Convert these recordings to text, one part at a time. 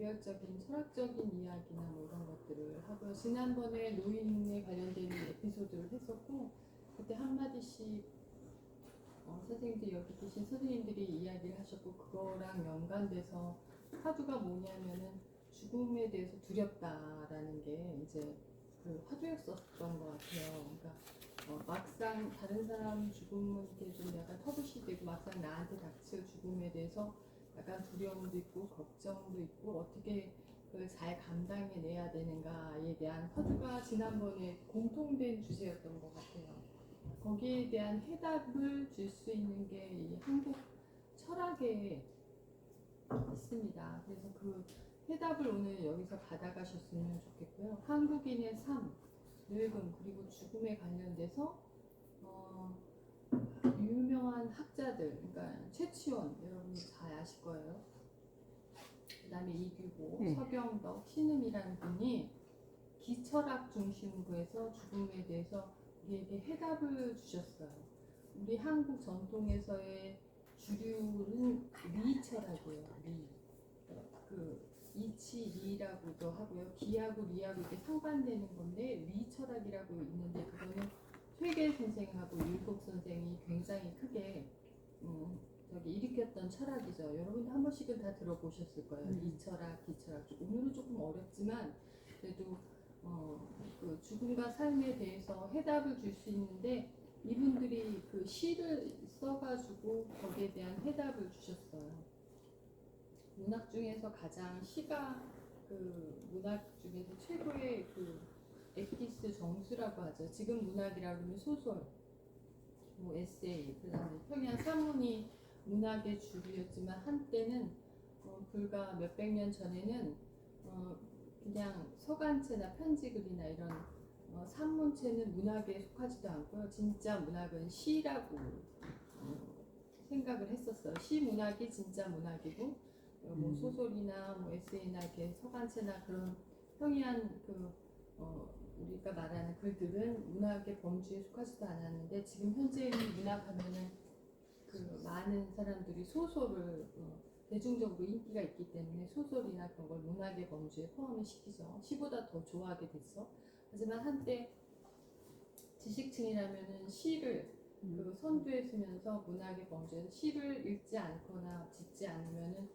개별적인 철학적인 이야기나 뭐 이런 것들을 하고요. 지난번에 노인에 관련된 에피소드를 했었고 그때 한마디씩 선생님들이 여기 계신 선생님들이 이야기를 하셨고 그거랑 연관돼서 화두가 뭐냐면은 죽음에 대해서 두렵다라는 게 이제 그 화두였었던 것 같아요. 그러니까 막상 다른 사람 죽음은 이렇게 좀 약간 터부시 되고 막상 나한테 닥칠 죽음에 대해서 약간 두려움도 있고 걱정도 있고 어떻게 그걸 잘 감당해내야 되는가에 대한 화두가 지난번에 공통된 주제였던 것 같아요. 거기에 대한 해답을 줄 수 있는 게 이 한국 철학에 있습니다. 그래서 그 해답을 오늘 여기서 받아가셨으면 좋겠고요. 한국인의 삶, 늙음 그리고 죽음에 관련돼서 유명한 학자들, 그러니까 최치원 여러분이 잘 아실 거예요. 그 다음에 이규보, 서경덕, 신음이라는 분이 기철학 중심으로 해서 죽음에 대해서 우리에게 해답을 주셨어요. 우리 한국 전통에서의 주류는 리철학이에요. 리. 그 이치리라고도 하고요. 기하고 리하고 이렇게 상반되는 건데 리철학이라고 있는데 그거는 퇴계 선생하고 율곡 선생이 굉장히 크게 저기 일으켰던 철학이죠. 여러분도 한 번씩은 다 들어보셨을 거예요. 리철학, 기철학. 오늘은 조금 어렵지만 그래도 그 죽음과 삶에 대해서 해답을 줄 수 있는데 이분들이 그 시를 써가지고 거기에 대한 해답을 주셨어요. 문학 중에서 가장 시가 그 문학 중에서 최고의 그 엑기스 정수라고 하죠. 지금 문학이라고 하면 소설, 뭐 에세이, 그다음에 평양 산문이 문학의 주류였지만 한때는 불과 몇백 년 전에는 그냥 서간체나 편지글이나 이런 산문체는 문학에 속하지도 않고요. 진짜 문학은 시라고 생각을 했었어요. 시 문학이 진짜 문학이고 뭐 소설이나 뭐 에세이나 이렇게 서간체나 그런 평이한 그 우리가 말하는 글들은 문학의 범주에 속하지도 않았는데 지금 현재는 문학하면은 그 많은 사람들이 소설을 대중적으로 인기가 있기 때문에 소설이나 그런 걸 문학의 범주에 포함을 시키죠. 시보다 더 좋아하게 됐어. 하지만 한때 지식층이라면은 시를 그 선두에 서면서 문학의 범주에서 시를 읽지 않거나 짓지 않으면은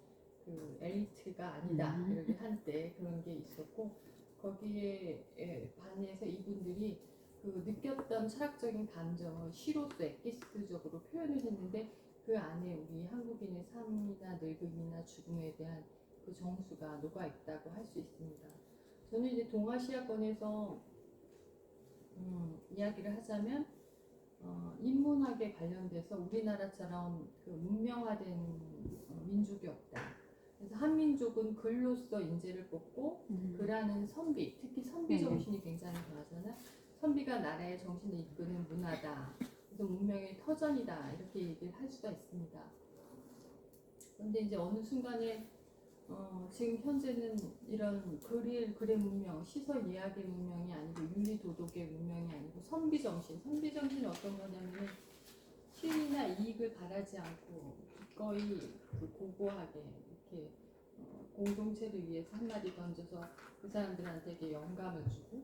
그 엘리트가 아니다 이렇게 한때 그런 게 있었고 거기에 반해서 이분들이 그 느꼈던 철학적인 감정을 시로서 엑기스적으로 표현을 했는데 그 안에 우리 한국인의 삶이나 늙음이나 죽음에 대한 그 정수가 녹아 있다고 할 수 있습니다. 저는 이제 동아시아권에서 이야기를 하자면 인문학에 관련돼서 우리나라처럼 그 문명화된 민족이 없다. 그래서 한민족은 글로써 인재를 뽑고 글하는 선비, 특히 선비 정신이 굉장히 강하잖아. 선비가 나라의 정신을 이끄는 문화다. 그래서 문명의 터전이다. 이렇게 얘기를 할 수가 있습니다. 그런데 이제 어느 순간에 지금 현재는 이런 글의 문명, 시설 이야기의 문명이 아니고 윤리 도덕의 문명이 아니고 선비 정신. 선비 정신이 어떤 거냐면 실이나 이익을 바라지 않고 기꺼이 고고하게 이렇게 공동체를 위해서 한마디 던져서 그 사람들한테 영감을 주고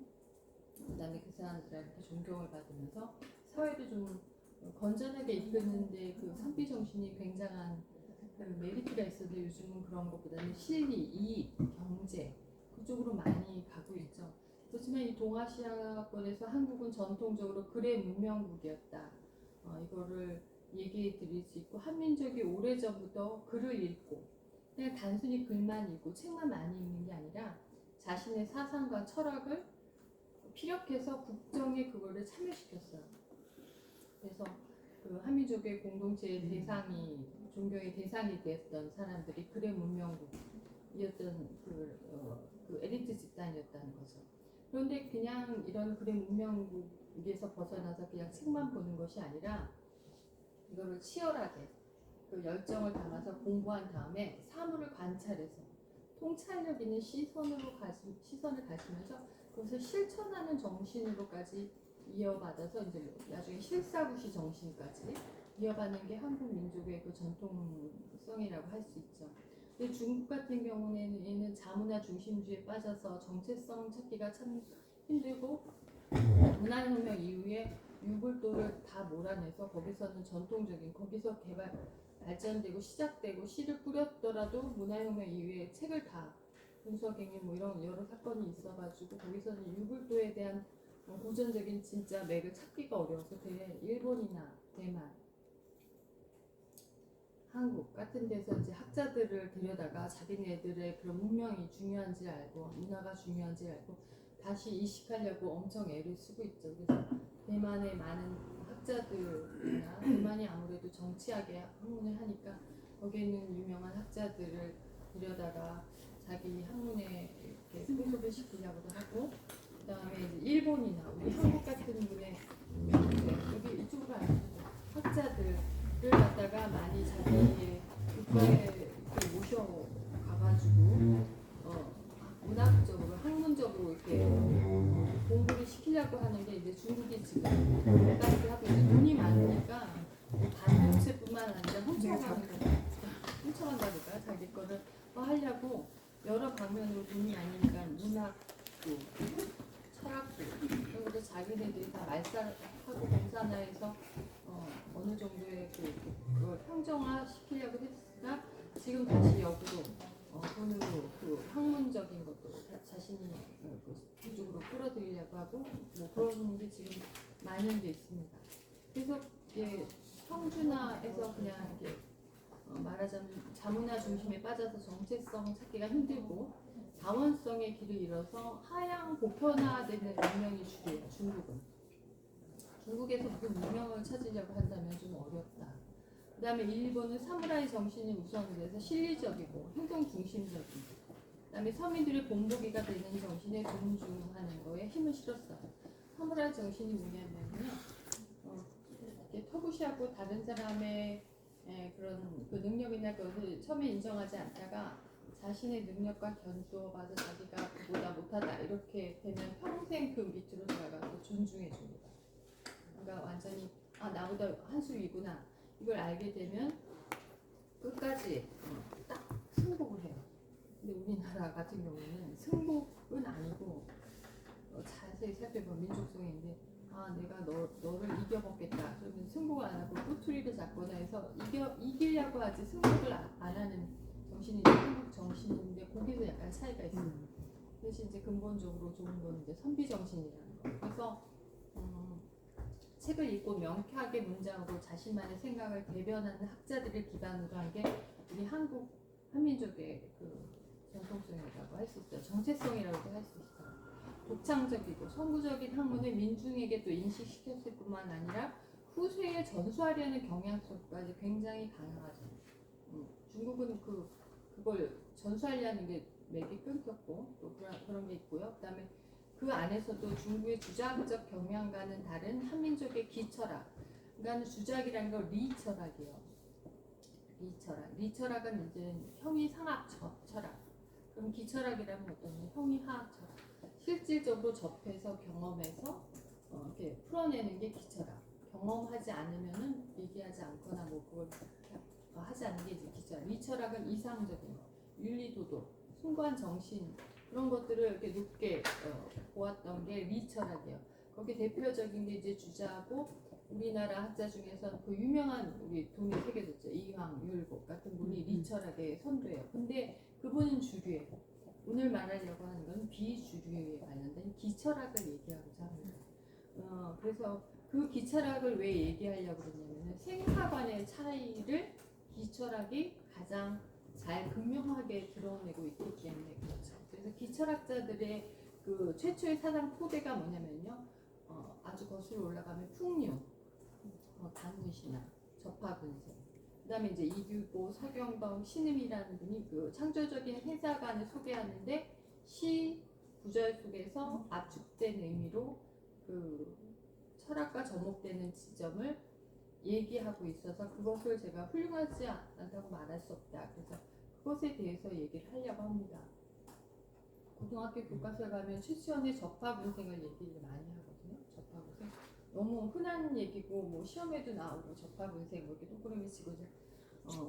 그 다음에 그 사람들한테 존경을 받으면서 사회를 좀 건전하게 이끄는데 그 선비 정신이 굉장한 그 메리트가 있어도 요즘은 그런 것보다는 실리, 이익, 경제 그쪽으로 많이 가고 있죠. 그렇지만 이 동아시아권에서 한국은 전통적으로 글의 문명국이었다. 이거를 얘기해 드릴 수 있고 한민족이 오래전부터 글을 읽고 그냥 단순히 글만 읽고 책만 많이 읽는 게 아니라 자신의 사상과 철학을 피력해서 국정에 그거를 참여시켰어요. 그래서 그 한민족의 공동체의 대상이 존경의 대상이 되었던 사람들이 글의 문명국이었던 그 엘리트 집단이었다는 거죠. 그런데 그냥 이런 글의 문명국에서 벗어나서 그냥 책만 보는 것이 아니라 이거를 치열하게 그 열정을 담아서 공부한 다음에 사물을 관찰해서 통찰력 있는 시선을 가지면서 그것을 실천하는 정신으로까지 이어받아서 이제 나중에 실사구시 정신까지 이어받는 게 한국 민족의 그 전통성이라고 할 수 있죠. 근데 중국 같은 경우에는 중심주의에 빠져서 정체성 찾기가 참 힘들고 문화혁명 이후에 유골도를 다 몰아내서 거기서는 전통적인 거기서 발전되고 시작되고 씨를 뿌렸더라도 문화혁명 이후에 책을 다 분수학행위 뭐 이런 여러 사건이 있어가지고 거기서는 유골도에 대한 고전적인 진짜 맥을 찾기가 어려워서 일본이나 대만, 한국 같은 데서 이제 학자들을 데려다가 자기네들의 그런 문명이 중요한지 알고 문화가 중요한지 알고 다시 이식하려고 엄청 애를 쓰고 있죠. 그래서 대만의 많은 학자들이나 대만이 아무래도 정치학에 학문을 하니까 거기에는 유명한 학자들을 데려다가 자기 학문에 이렇게 소속을 시키려고도 하고 그다음에 이제 일본이나 우리 한국 같은 분의 여기 이쪽으로 앉으시죠. 학자들을 갖다가 많이 자기의 국가에 이렇게 모셔가가지고 문학적으로 학문적으로 이렇게 공부를 시키려고 하는 게 이제 중국이 지금 발달을 하고 있는 돈이 많으니까 반도체뿐만 아니라 훔쳐간다니까 자기 거를 하려고 여러 방면으로 돈이 많으니까 문학도 철학도 그런 것도 자기네들이 다 말살하고 공산화해서 어느 정도의 그걸 평정화 시키려고 했으나 지금 다시 역으로 돈으로 그 학문적인 것도 자신이 그쪽으로 끌어들이려고 하고 뭐 그런 게 지금 만연돼 있습니다. 그래서 이제 평준화에서 그냥 이렇게 말하자면 자문화 중심에 빠져서 정체성 찾기가 힘들고 다원성의 길을 잃어서 하향 보편화되는 문명이 주류예요. 중국에서 무슨 문명을 찾으려고 한다면 좀 어렵다. 그 다음에 일본은 사무라이 정신이 우선으로 해서 실리적이고 행동 중심적인 그 다음에 서민들의 본보기가 되는 정신에 존중하는 거에 힘을 실었어요. 사무라이 정신이 뭐냐면요 이렇게 터부시하고 다른 사람의 그런 그 능력이나 그것을 처음에 인정하지 않다가 자신의 능력과 견주어봐서 자기가 그보다 못하다 이렇게 되면 평생 그 밑으로 들어가서 존중해 줍니다. 그러니까 완전히 나보다 한 수 위구나 이걸 알게 되면 끝까지 딱 승복을 해요. 근데 우리나라 같은 경우는 승복은 아니고 자세히 살펴보면 민족성인데 내가 너를 이겨먹겠다 그러면 승복을 안 하고 꼬투리를 잡거나 해서 이기려고 하지 승복을 안 하는 정신이 한국 정신인데 거기서 약간 차이가 있어요. 대신 이제 근본적으로 좋은 건 이제 선비 정신이라는 거. 그래서 책을 읽고 명쾌하게 문장으로 자신만의 생각을 대변하는 학자들을 기반으로 한 게 우리 한민족의 그 전통성이라고 할 수 있어요. 정체성이라고도 할 수 있어요. 독창적이고 선구적인 학문을 민중에게 또 인식시켰을 뿐만 아니라 후세에 전수하려는 경향 속까지 굉장히 강하죠. 중국은 그걸 전수하려는 게 맥이 끊겼고 또 그런 게 있고요. 그다음에 그 안에서도 중국의 주작적 경향과는 다른 한민족의 기철학. 그러니까 주작이라는 건 리철학이에요. 리철학은 이제 형이상학 철학. 그럼 기철학이라면 어떤 형이하학 철학. 실질적으로 접해서 경험해서 이렇게 풀어내는 게 기철학. 경험하지 않으면은 얘기하지 않거나 뭐 그걸 하지 않는 게 이제 기철학. 리철학은 이상적인 거, 윤리도덕, 숭고한 정신 그런 것들을 이렇게 높게 보았던 게 리철학이에요. 거기 대표적인 게 이제 주자고 우리나라 학자 중에서 그 유명한 우리 돈이 새겨졌죠. 이황, 율곡 같은 분이 리철학의 선두예요. 근데 그분은 주류예요. 오늘 말하려고 하는 건 비주류에 관련된 기철학을 얘기하고자 합니다. 그래서 그 기철학을 왜 얘기하려고 그러냐면 생사관의 차이를 기철학이 가장 잘 극명하게 드러내고 있기 때문에 그렇죠. 그래서 기철학자들의 그 최초의 사상 토대가 뭐냐면요, 아주 거슬러 올라가면 풍류, 단문신화, 접하분석, 그다음에 이제 이규보, 서경덕, 신음이라는 분이 그 창조적인 해사관을 소개하는데 시 구절 속에서 압축된 의미로 그 철학과 접목되는 지점을 얘기하고 있어서 그것을 제가 훌륭하지 않다고 말할 수 없다. 그래서 그것에 대해서 얘기를 하려고 합니다. 고등학교 교과서에 가면 최시원의 접하분생을 얘기를 많이 하거든요. 접하분생 너무 흔한 얘기고 뭐 시험에도 나오고 접하분생 뭐 이렇게 동그라미 치고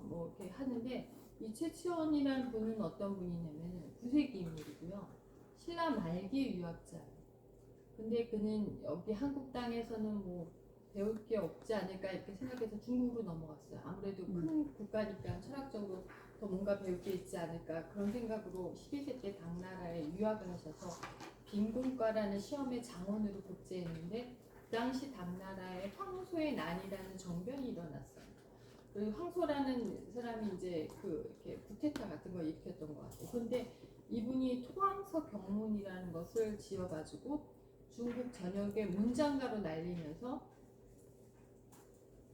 뭐 이렇게 하는데 이 최치원이라는 분은 어떤 분이냐면 9세기 인물이에요. 신라 말기 유학자예요. 근데 그는 여기 한국 땅에서는 뭐 배울 게 없지 않을까 이렇게 생각해서 중국으로 넘어갔어요. 아무래도 큰 국가니까 철학적으로 더 뭔가 배울 게 있지 않을까 그런 생각으로 12세 때 당나라에 유학을 하셔서 빈곤과라는 시험의 장원으로 복제했는데 그 당시 당나라에 황소의 난이라는 정변이 일어났어요. 그 황소라는 사람이 이제 그 이렇게 쿠데타 같은 거 일으켰던 것 같아요. 근데 이분이 토항서 경문이라는 것을 지어가지고 중국 전역에 문장가로 날리면서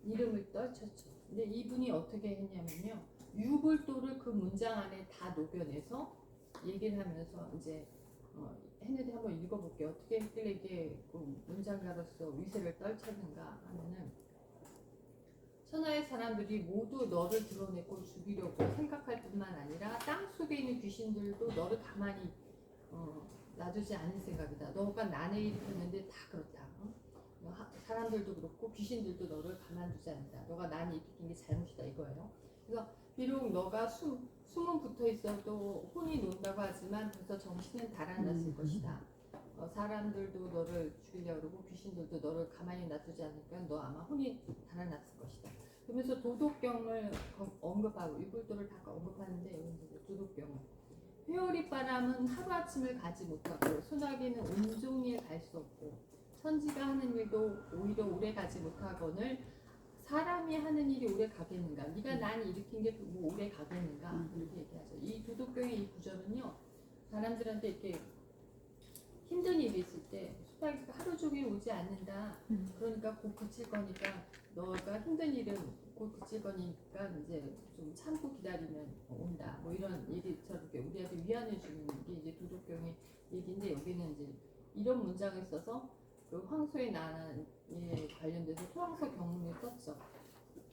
이름을 떨쳤죠. 근데 이분이 어떻게 했냐면요. 유불도를 그 문장 안에 다 녹여내서 얘기를 하면서 이제 했는데 한번 읽어볼게요. 어떻게 했길래 이게 그 문장가로서 위세를 떨쳤는가 하면은 천하의 사람들이 모두 너를 드러내고 죽이려고 생각할 뿐만 아니라 땅속에 있는 귀신들도 너를 가만히 놔두지 않을 생각이다. 너가 난에 일으켰는데 다 그렇다. 사람들도 그렇고 귀신들도 너를 가만두지 않는다. 너가 난이 일으킨 게 잘못이다 이거예요. 그래서 비록 너가 숨은 붙어 있어도 혼이 논다고 하지만 벌써 정신은 달아났을 것이다. 사람들도 너를 죽이려고 그러고 귀신들도 너를 가만히 놔두지 않으니까 너 아마 혼이 달아났을 것이다. 그러면서 도덕경을 언급하고 유불도를 다 언급하는데 여기 도덕경을 회오리 바람은 하루아침을 가지 못하고 소나기는 온종일 갈 수 없고 천지가 하는 일도 오히려 오래 가지 못하거늘 사람이 하는 일이 오래 가겠는가? 네가 난 일으킨 게 뭐 오래 가겠는가? 이렇게 얘기하죠. 이 도덕경의 이 구절은요, 사람들한테 이렇게 힘든 일이 있을 때 소나기가 하루 종일 오지 않는다. 그러니까 곧 그칠 거니까 너가 힘든 일은 곧 그칠 거니까 이제 좀 참고 기다리면 온다. 뭐 이런 얘기처럼 우리한테 위안을 주는 게 이제 도덕경의 얘기인데 여기는 이제 이런 문장을 써서 그 황소의 난에 관련돼서 토항서 경문을 썼죠.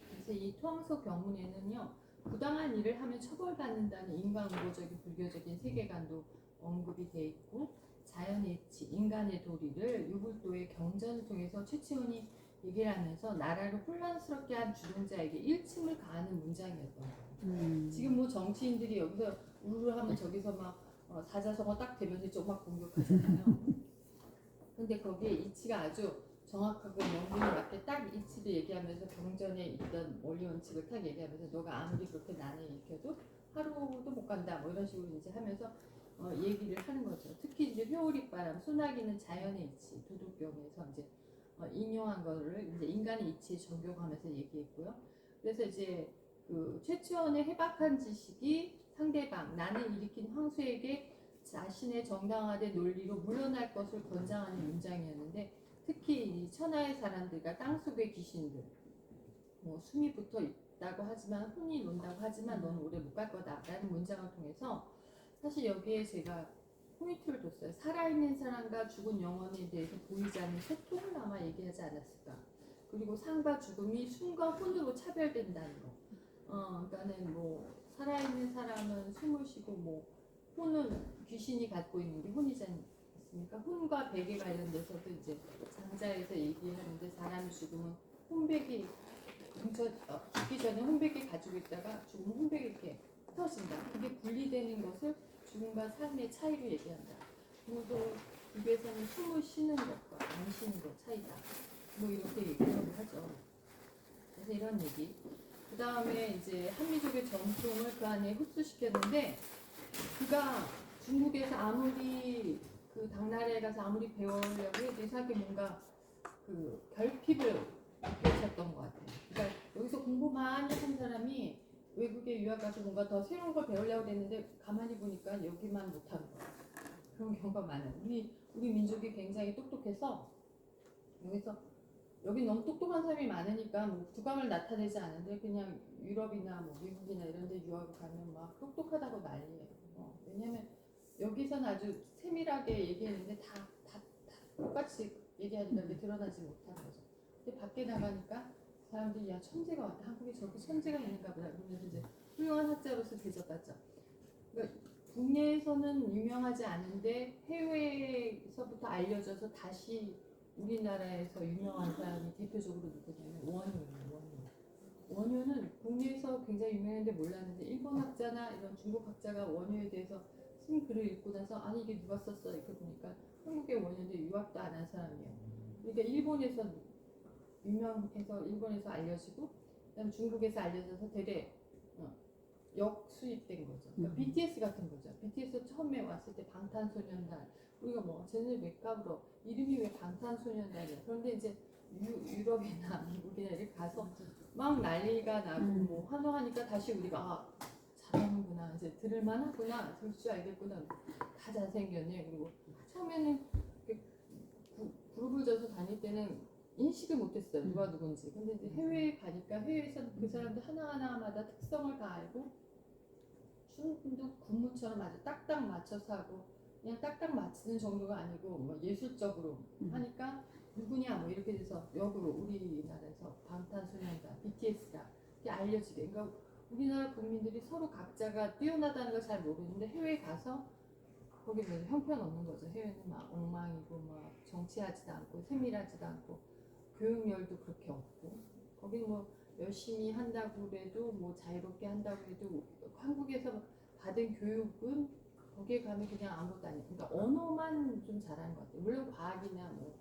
그래서 이 토항서 경문에는요 부당한 일을 하면 처벌받는다는 인간우호적인 불교적인 세계관도 언급이 돼 있고 자연의 이치, 인간의 도리를 유불도의 경전을 통해서 최치원이 얘기를 하면서 나라를 혼란스럽게 한 주동자에게 일침을 가하는 문장이었던 거예요. 지금 뭐 정치인들이 여기서 우르르 하면 저기서 막 사자성어 딱 대면서 이쪽 막 공격하잖아요. 근데 거기에 이치가 아주 정확하고 명분이 맞게 딱 이치를 얘기하면서 경전에 있던 원리 원칙을 딱 얘기하면서 너가 아무리 그렇게 난에 일으켜도 하루도 못 간다 뭐 이런 식으로 이제 하면서 얘기를 하는 거죠. 특히 이제 회오리바람, 소나기는 자연의 이치, 도덕경에서 이제 인용한 거를 이제 인간의 이치에 적용하면서 얘기했고요. 그래서 이제 그 최치원의 해박한 지식이 상대방, 난을 일으킨 황소에게 자신의 정당화된 논리로 물러날 것을 권장하는 문장이었는데 특히 이 천하의 사람들과 땅속의 귀신들 뭐 숨이 붙어 있다고 하지만 혼이 논다고 하지만 너는 오래 못 갈 거다 라는 문장을 통해서 사실 여기에 제가 포인트를 뒀어요. 살아있는 사람과 죽은 영혼에 대해서 보이지 않는 소통을 아마 얘기하지 않았을까. 그리고 삶과 죽음이 숨과 혼으로 차별된다는 거. 그러니까는 뭐 살아있는 사람은 숨을 쉬고 뭐 혼은 귀신이 갖고 있는 게 혼이지 않습니까? 혼과 백에 관련돼서도 이제 장자에서 얘기하는데 사람이 죽으면 혼백이 죽기 전에 혼백이 가지고 있다가 죽으면 혼백이 이렇게 흩어진다. 그게 분리되는 것을 죽음과 삶의 차이를 얘기한다. 그리고 입에서는 숨을 쉬는 것과 안 쉬는 것 차이다. 뭐 이렇게 얘기를 하죠. 그래서 이런 얘기. 그 다음에 이제 한민족의 전통을 그 안에 흡수시켰는데 그가 중국에서 아무리 그 당나라에 가서 아무리 배우려고 해도 이상하게 뭔가 그 결핍을 느끼셨던 것 같아요. 그러니까 여기서 공부 많이 한 사람이 외국에 유학 가서 뭔가 더 새로운 걸 배우려고 했는데 가만히 보니까 여기만 못하는 거예요. 그런 경우가 많아요. 우리 민족이 굉장히 똑똑해서 여기 너무 똑똑한 사람이 많으니까 뭐 두각을 나타내지 않는데 그냥 유럽이나 뭐 미국이나 이런 데 유학을 가면 막 똑똑하다고 난리예요. 왜냐면 여기서는 아주 세밀하게 얘기했는데 다 똑같이 얘기하니까 이게 드러나지 못하는 거죠. 근데 밖에 나가니까 사람들이 야 천재가 왔다. 한국에 저렇게 천재가 있는가 보다. 그러면서 이제 훌륭한 학자로서 대접받죠. 그러니까 국내에서는 유명하지 않은데 해외에서부터 알려져서 다시 우리나라에서 유명한 사람이 대표적으로 누구냐면 원효예요. 원효는 국내에서 굉장히 유명한데 몰랐는데 일본 학자나 이런 중국 학자가 원효에 대해서 쓴 글을 읽고 나서 아니 이게 누가 썼어 이렇게 보니까 한국에 오는데 유학도 안 한 사람이에요. 그러니까 일본에서 유명해서 일본에서 알려지고 그다음 중국에서 알려져서 되게 역수입된 거죠. 그러니까 BTS 같은 거죠. BTS 처음에 왔을 때 방탄소년단 우리가 뭐 쟤네 왜 까불어 이름이 왜 방탄소년단이야. 그런데 이제 유럽이나 미국이나 이렇게 가서 막 난리가 나고 뭐 환호하니까 다시 우리가 아 잘하는구나 이제 들을만 하구나 들 줄 알겠구나 다 잘생겼네. 그리고 처음에는 그룹을 져서 다닐 때는 인식을 못했어요 누가 누군지. 근데 이제 해외에 가니까 해외에서 그 사람들 하나하나마다 특성을 다 알고 춤도 군무처럼 아주 딱딱 맞춰서 하고 그냥 딱딱 맞추는 정도가 아니고 뭐 예술적으로 하니까 누구냐 뭐 이렇게 돼서 역으로 우리나라에서 방탄소년단 BTS다 이렇게 알려지게. 그러니까 우리나라 국민들이 서로 각자가 뛰어나다는 걸 잘 모르는데 해외에 가서 거기 뭐 형편없는 거죠. 해외는 막 엉망이고 막 정치하지도 않고 세밀하지도 않고 교육열도 그렇게 없고 거기 뭐 열심히 한다고 해도 뭐 자유롭게 한다고 해도 한국에서 받은 교육은 거기에 가면 그냥 아무것도 아니에요. 그러니까 언어만 좀 잘하는 것 같아요. 물론 과학이나 뭐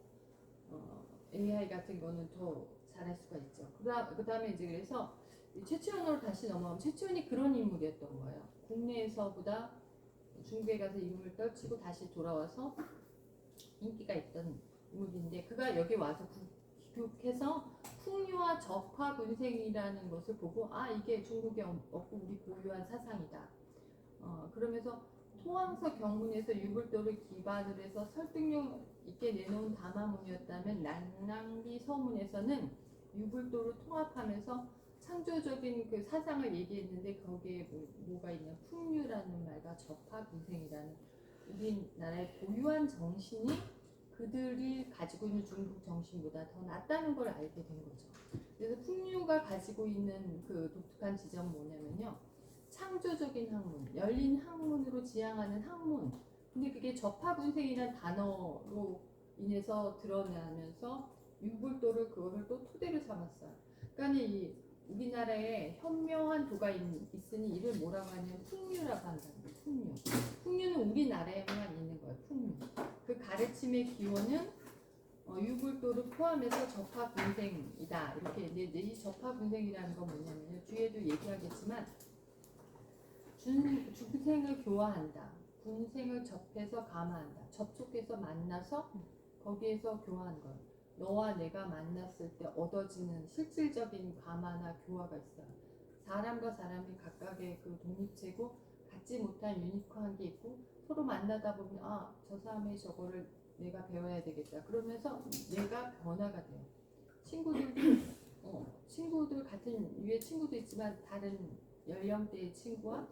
AI 같은 거는 더 잘할 수가 있죠. 그 다음에 이제 그래서 최치원으로 다시 넘어가면 최치원이 그런 인물이었던 거예요. 국내에서보다 중국에 가서 이름을 떨치고 다시 돌아와서 인기가 있던 인물인데 그가 여기 와서 귀국해서 풍류와 적화분생이라는 것을 보고 아 이게 중국에 없고 우리 고유한 사상이다. 그러면서 토항서 경문에서 유불도를 기반으로 해서 설득력 있게 내놓은 담화문이었다면 난랑비 서문에서는 유불도를 통합하면서 창조적인 그 사상을 얘기했는데 거기에 뭐가 있냐 풍류라는 말과 적화분생이라는 우리나라의 고유한 정신이 그들이 가지고 있는 중국 정신보다 더 낫다는 걸 알게 된 거죠. 그래서 풍류가 가지고 있는 그 독특한 지점은 뭐냐면요. 창조적인 학문, 열린 학문으로 지향하는 학문. 근데 그게 적화분생이라는 단어로 인해서 드러나면서 유불도를 그거를 또 토대로 삼았어요. 그러니까 이 우리나라에 현명한 도가 있으니 이를 뭐라고 하냐면 풍류라고 한다는 거예요. 풍류. 풍류는 우리나라에만 있는 거예요. 풍류. 그 가르침의 기원은 유불도를 포함해서 적화분생이다. 이렇게 이제 이 적화분생이라는 건 뭐냐면요. 뒤에도 얘기하겠지만 중생을 교화한다. 군생을 접해서 감화한다. 접촉해서 만나서 거기에서 교화한 것. 너와 내가 만났을 때 얻어지는 실질적인 감화나 교화가 있어요. 사람과 사람이 각각의 그 독립체고 갖지 못한 유니크한 게 있고 서로 만나다 보면 아, 저 사람의 저거를 내가 배워야 되겠다. 그러면서 내가 변화가 돼요. 친구들 같은 유의 친구도 있지만 다른 연령대의 친구와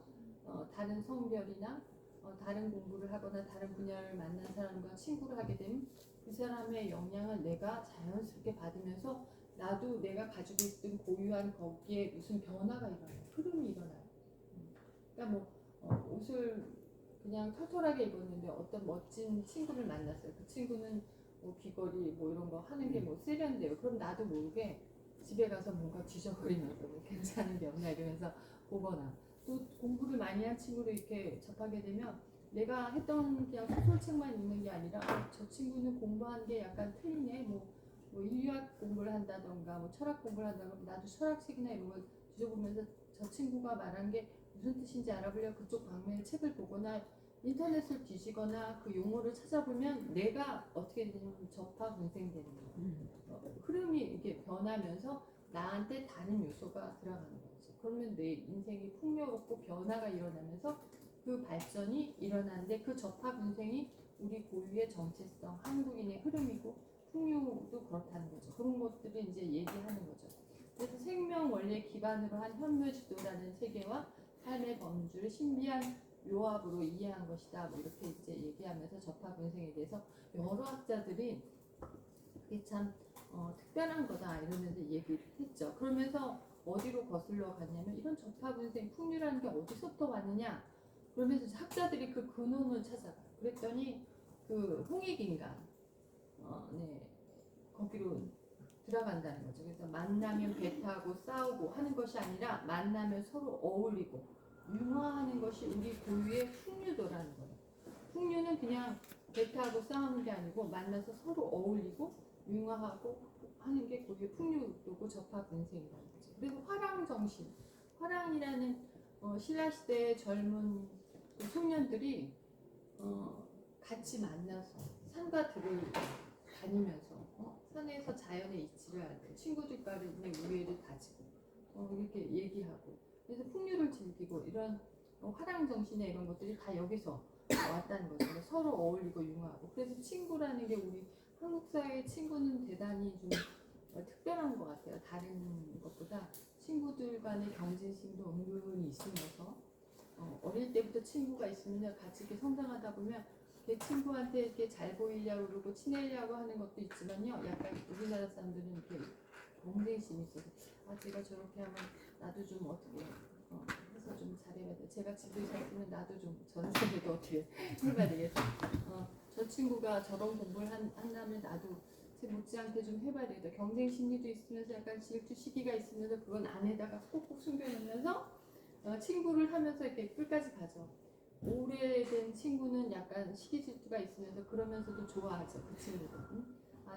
다른 성별이나 다른 공부를 하거나 다른 분야를 만난 사람과 친구를 하게 되면 그 사람의 영향을 내가 자연스럽게 받으면서 나도 내가 가지고 있던 고유한 거기에 무슨 변화가 일어나요. 흐름이 일어나요. 그러니까 뭐 옷을 그냥 털털하게 입었는데 어떤 멋진 친구를 만났어요. 그 친구는 뭐 귀걸이 뭐 이런 거 하는 게 뭐 세련돼요. 그럼 나도 모르게 집에 가서 뭔가 뒤적거리면서 뭐 괜찮은 게 없나 이러면서 보거나 또 공부를 많이 한 친구를 이렇게 접하게 되면 내가 했던 그냥 소설책만 읽는 게 아니라 저 친구는 공부한 게 약간 틀리네. 뭐 인류학 공부를 한다던가 뭐 철학 공부를 한다던가 나도 철학책이나 이런 걸 뒤져보면서 저 친구가 말한 게 무슨 뜻인지 알아보려고 그쪽 방면의 책을 보거나 인터넷을 뒤지거나 그 용어를 찾아보면 내가 어떻게 되냐면 적화분생되는 거예요. 흐름이 이렇게 변하면서 나한테 다른 요소가 들어가는 거죠. 그러면 내 인생이 풍요롭고 변화가 일어나면서 그 발전이 일어나는데 그 적화분생이 우리 고유의 정체성, 한국인의 흐름이고 풍요도 그렇다는 거죠. 그런 것들을 이제 얘기하는 거죠. 그래서 생명 원리에 기반으로 한 현묘지도라는 세계와 삶의 범주를 신비한 묘합으로 이해한 것이다. 뭐 이렇게 이제 얘기하면서 적화분생에 대해서 여러 학자들이 그게 참 특별한 거다 이러면서 얘기를 했죠. 그러면서 어디로 거슬러 갔냐면 이런 적화분생 풍류라는 게 어디서부터 왔느냐 그러면서 학자들이 그 근원을 찾아가요. 그랬더니 그 홍익인간 거기로 들어간다는 거죠. 그래서 만나면 배 타고 싸우고 하는 것이 아니라 만나면 서로 어울리고 융화하는 것이 우리 고유의 풍류도라는 거예요. 풍류는 그냥 배타하고 싸우는 게 아니고 만나서 서로 어울리고 융화하고 하는 게 고유의 풍류도고 접합분생이라는 거죠. 그래서 화랑정신, 화랑이라는 신라 시대의 젊은 소년들이 같이 만나서 산과 들을 다니면서 산에서 자연의 이치를 알고 친구들과의 우애를 다지고 이렇게 얘기하고 그래서 풍류를 즐기고 이런 화랑 정신의 이런 것들이 다 여기서 왔다는 거죠. 그러니까 서로 어울리고 융화하고 그래서 친구라는 게 우리 한국 사회의 친구는 대단히 좀 특별한 것 같아요. 다른 것보다 친구들 간의 경쟁심도 은근히 있으면서 어릴 때부터 친구가 있으면 같이 이렇게 성장하다 보면 그 친구한테 이렇게 잘 보이려고 그러고 친해지려고 하는 것도 있지만요. 약간 우리나라 사람들은 이렇게 경쟁심이 있어서 제가 저렇게 하면 나도 좀 어떻게 해서 좀 잘해야 돼. 제가 집에 있었으면 나도 좀 전세계도 어떻게 해봐야 되겠어. 저 친구가 저런 공부를 한다면 나도 제 못지않게 좀 해봐야 되겠다. 경쟁 심리도 있으면서 약간 질투 시기가 있으면서 그건 안에다가 콕콕 숨겨놓으면서 친구를 하면서 이렇게 끝까지 가죠. 오래된 친구는 약간 시기 질투가 있으면서 그러면서도 좋아하죠. 그 친구도.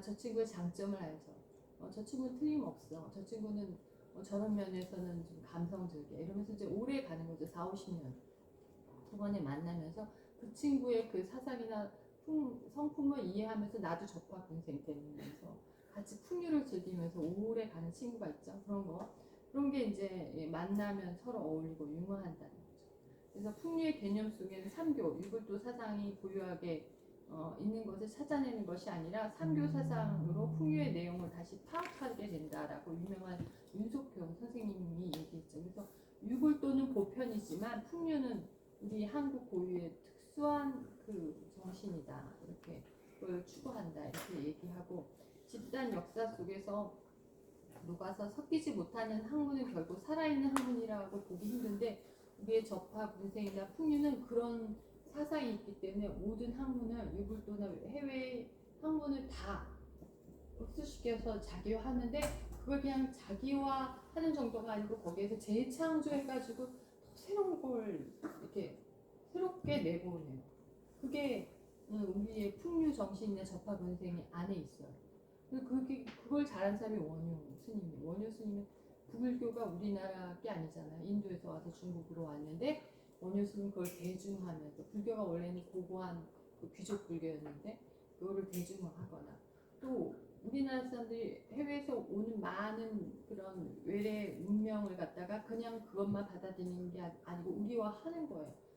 저 친구의 장점을 알죠. 저 친구는 틀림없어. 저 친구는 저런 면에서는 좀 감성적이야. 이러면서 이제 오래 가는 거죠. 4, 50년. 두 번에 만나면서 그 친구의 그 사상이나 성품을 이해하면서 나도 접합분생 되면서 같이 풍류를 즐기면서 오래 가는 친구가 있죠. 그런 게 이제 만나면 서로 어울리고 융화한다는 거죠. 그래서 풍류의 개념 속에는 삼교, 유불도 사상이 고유하게 있는 것을 찾아내는 것이 아니라 삼교 사상으로 풍류의 내용을 다시 파악하게 된다라고 유명한 윤석경 선생님이 얘기했죠. 그래서 유불도는 보편이지만 풍류는 우리 한국 고유의 특수한 그 정신이다. 이렇게 그걸 추구한다. 이렇게 얘기하고 집단 역사 속에서 녹아서 섞이지 못하는 학문은 결국 살아있는 학문이라고 보기 힘든데 우리의 접합, 문생이나 풍류는 그런 사상이 있기 때문에 모든 학문을 유불도나 해외 학문을 다 흡수시켜서 자기화하는데 그걸 그냥 자기화하는 정도가 아니고 거기에서 재창조해가지고 더 새로운 걸 이렇게 새롭게 내보내요. 그게 우리의 풍류 정신이나 접합 문생이 안에 있어요. 그걸 잘한 사람이 원효 스님이에요. 원효 스님은 불교가 우리나라 게 아니잖아요. 인도에서 와서 중국으로 왔는데 원효 스님 그걸 대중화하면서 불교가 원래는 고고한 그 귀족 불교였는데 그거를 대중화하거나 또 우리나라 사람들이 해외에서 오는 많은 그런 외래 문명을 갖다가 그냥 그것만 받아들이는 게 아니고 우리화하는 거예요.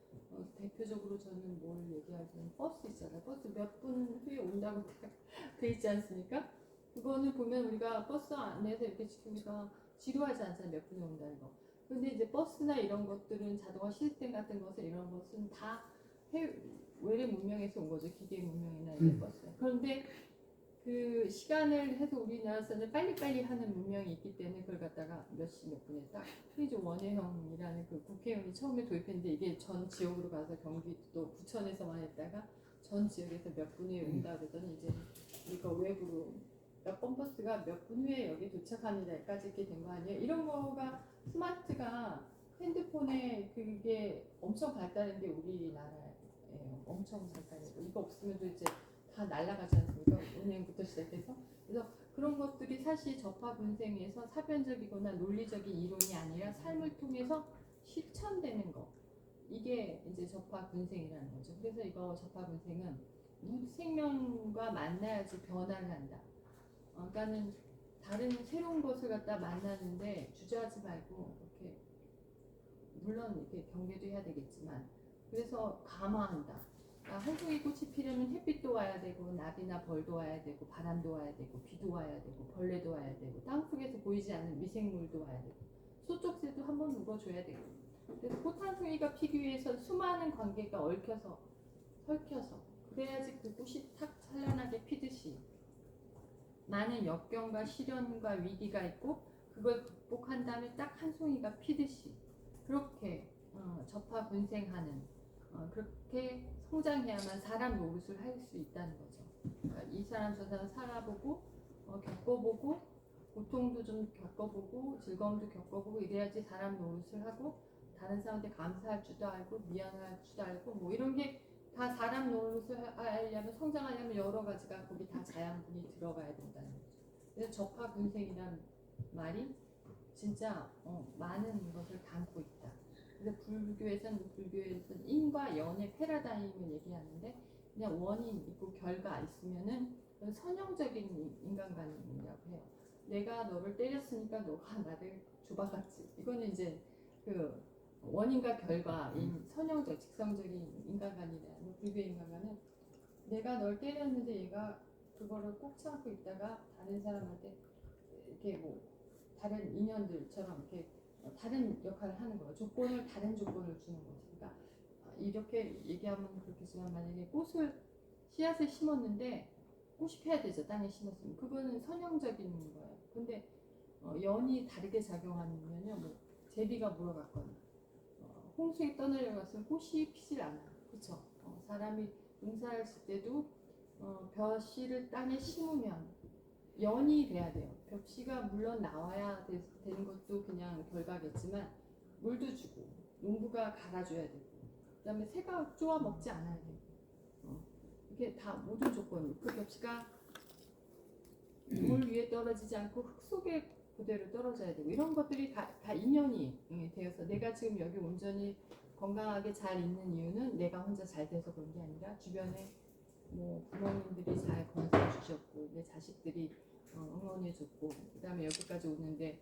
대표적으로 저는 뭘 얘기하자면 버스 있잖아요. 버스 몇 분 후에 온다고 돼 있지 않습니까? 그거는 보면 우리가 버스 안에서 이렇게 지키기가 지루하지 않잖아요. 몇 분에 온다는 거. 근데 이제 버스나 이런 것들은 자동화 시스템 같은 것을 이런 것은 다 외래 문명에서 온 거죠. 기계 문명이나 이런 버스. 그런데 그 시간을 해서 우리나라 사람들 빨리빨리 하는 문명이 있기 때문에 그걸 갖다가 몇 시 몇 분에 딱 페이지 원혜형이라는 그 국회의원이 처음에 도입했는데 이게 전 지역으로 가서 경기도 부천에서만 했다가 전 지역에서 몇 분 후에 온다 그러더니 이제 이거 외부로 몇 번 버스가 몇 분 후에 여기 도착합니다까지 이렇게 된 거 아니에요? 이런 거가 스마트가 핸드폰에 그게 엄청 발달한 게 우리나라예요. 엄청 발달했고 이거 없으면 도대체 다 날아가지 않습니까? 은행부터 시작해서. 그래서 그런 것들이 사실 접합분생에서 사변적이거나 논리적인 이론이 아니라 삶을 통해서 실천되는 거. 이게 이제 접합분생이라는 거죠. 그래서 이거 접합분생은 생명과 만나야지 변화를 한다. 그러니까는 다른 새로운 것을 갖다 만나는데 주저하지 말고 이렇게 물론 이렇게 경계도 해야 되겠지만 그래서 감화한다. 한 송이 꽃이 피려면 햇빛도 와야 되고 나비나 벌도 와야 되고 바람도 와야 되고 비도 와야 되고 벌레도 와야 되고 땅속에서 보이지 않는 미생물도 와야 되고 소쩍새도 한번 울어줘야 되고 그래서 꽃 한 송이가 피기 위해서 수많은 관계가 얽혀서 설켜서 그래야지 그 꽃이 탁 찬란하게 피듯이 많은 역경과 시련과 위기가 있고 그걸 극복한 다음에 딱 한 송이가 피듯이 그렇게 접합분생하는 그렇게 성장해야만 사람 노릇을 할 수 있다는 거죠. 그러니까 이 사람 저 사람 살아보고 겪어보고 고통도 좀 겪어보고 즐거움도 겪어보고 이래야지 사람 노릇을 하고 다른 사람한테 감사할 줄도 알고 미안할 줄도 알고 뭐 이런 게 다 사람 노릇을 하려면 성장하려면 여러 가지가 거기 다 자양분이 들어가야 된다는 거죠. 그래서 적화근생이란 말이 진짜 많은 것을 담고 있다. 그래서 불교에서는 인과 연의 패러다임을 얘기하는데 그냥 원인 있고 결과 있으면은 선형적인 인간관이라고 해요. 내가 너를 때렸으니까 너가 나를 조박았지. 이거는 이제 그 원인과 결과인 선형적, 직성적인 인간관이라는 불교의 인간관은 내가 널 때렸는데 얘가 그거를 꼭 참고 있다가 다른 사람한테 이렇게 뭐 다른 인연들처럼 이렇게 다른 역할을 하는 거예요. 다른 조건을 주는 거죠. 그러니까 이렇게 얘기하면 그렇겠지만 만약에 씨앗을 심었는데 꽃이 펴야 되죠. 땅에 심었으면 그거는 선형적인 거예요. 근데 연이 다르게 작용하면요, 뭐 제비가 물어갔거나 홍수에 떠내려갔으면 꽃이 피질 않아요. 그렇죠? 사람이 농사했을 때도 벼씨를 땅에 심으면 연이 돼야 돼요. 벽씨가 물론 나와야 되는 것도 그냥 결과겠지만 물도 주고 농부가 갈아줘야 되고 그다음에 새가 쪼아 먹지 않아야 되고 이게 다 모든 조건이 그 벽씨가 물 위에 떨어지지 않고 흙 속에 그대로 떨어져야 되고 이런 것들이 다 인연이 되어서 내가 지금 여기 온전히 건강하게 잘 있는 이유는 내가 혼자 잘 돼서 그런 게 아니라 주변에 뭐 부모님들이 잘 건사 주셨고 내 자식들이 응원해줬고 그다음에 여기까지 오는데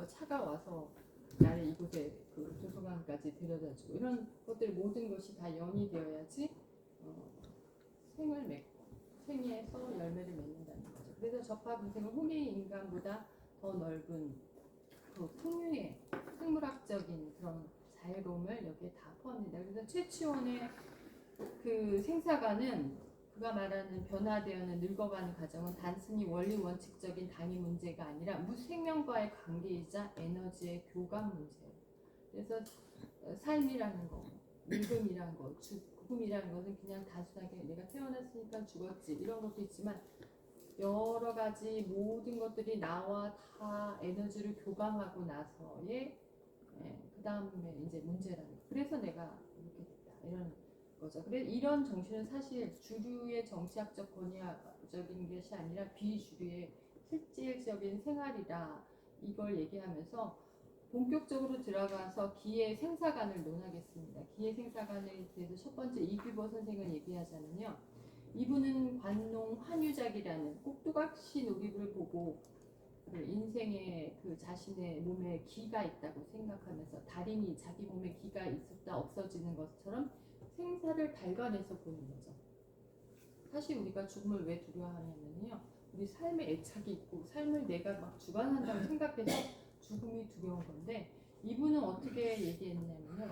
차가 와서 나를 이곳에 그 도서관까지 데려다주고 이런 것들 모든 것이 다 연이 되어야지 생을 맺고 생에서 열매를 맺는다는 거죠. 그래서 적화분생은 호미 인간보다 더 넓은 그 풍류의 생물학적인 그런 자유로움을 여기에 다 포함합니다. 그래서 최치원의 그 생사관은 그가 말하는 변화되어는 늙어가는 과정은 단순히 원리 원칙적인 당위 문제가 아니라 무생명과의 관계이자 에너지의 교감 문제예요. 그래서 삶이라는 거, 늙음이라는 거, 죽음이라는 것은 그냥 단순하게 내가 태어났으니까 죽었지 이런 것도 있지만 여러 가지 모든 것들이 나와 다 에너지를 교감하고 나서의 그 다음에 이제 문제라는 거. 그래서 내가 이렇게 됐다 이런 거죠. 그래서 이런 정신은 사실 주류의 정치학적 권위적인 것이 아니라 비주류의 실질적인 생활이라 이걸 얘기하면서 본격적으로 들어가서 기의 생사관을 논하겠습니다. 기의 생사관에 대해서 첫 번째 이규보 선생을 얘기하자면요. 이분은 관농 환유작이라는 꼭두각시 노립을 보고 그 인생에 그 자신의 몸에 기가 있다고 생각하면서 달인이 자기 몸에 기가 있었다 없어지는 것처럼 생사를 발견해서 보는 거죠. 사실 우리가 죽음을 왜 두려워하냐면요. 우리 삶에 애착이 있고 삶을 내가 막 주관한다고 생각해서 죽음이 두려운 건데 이분은 어떻게 얘기했냐면요.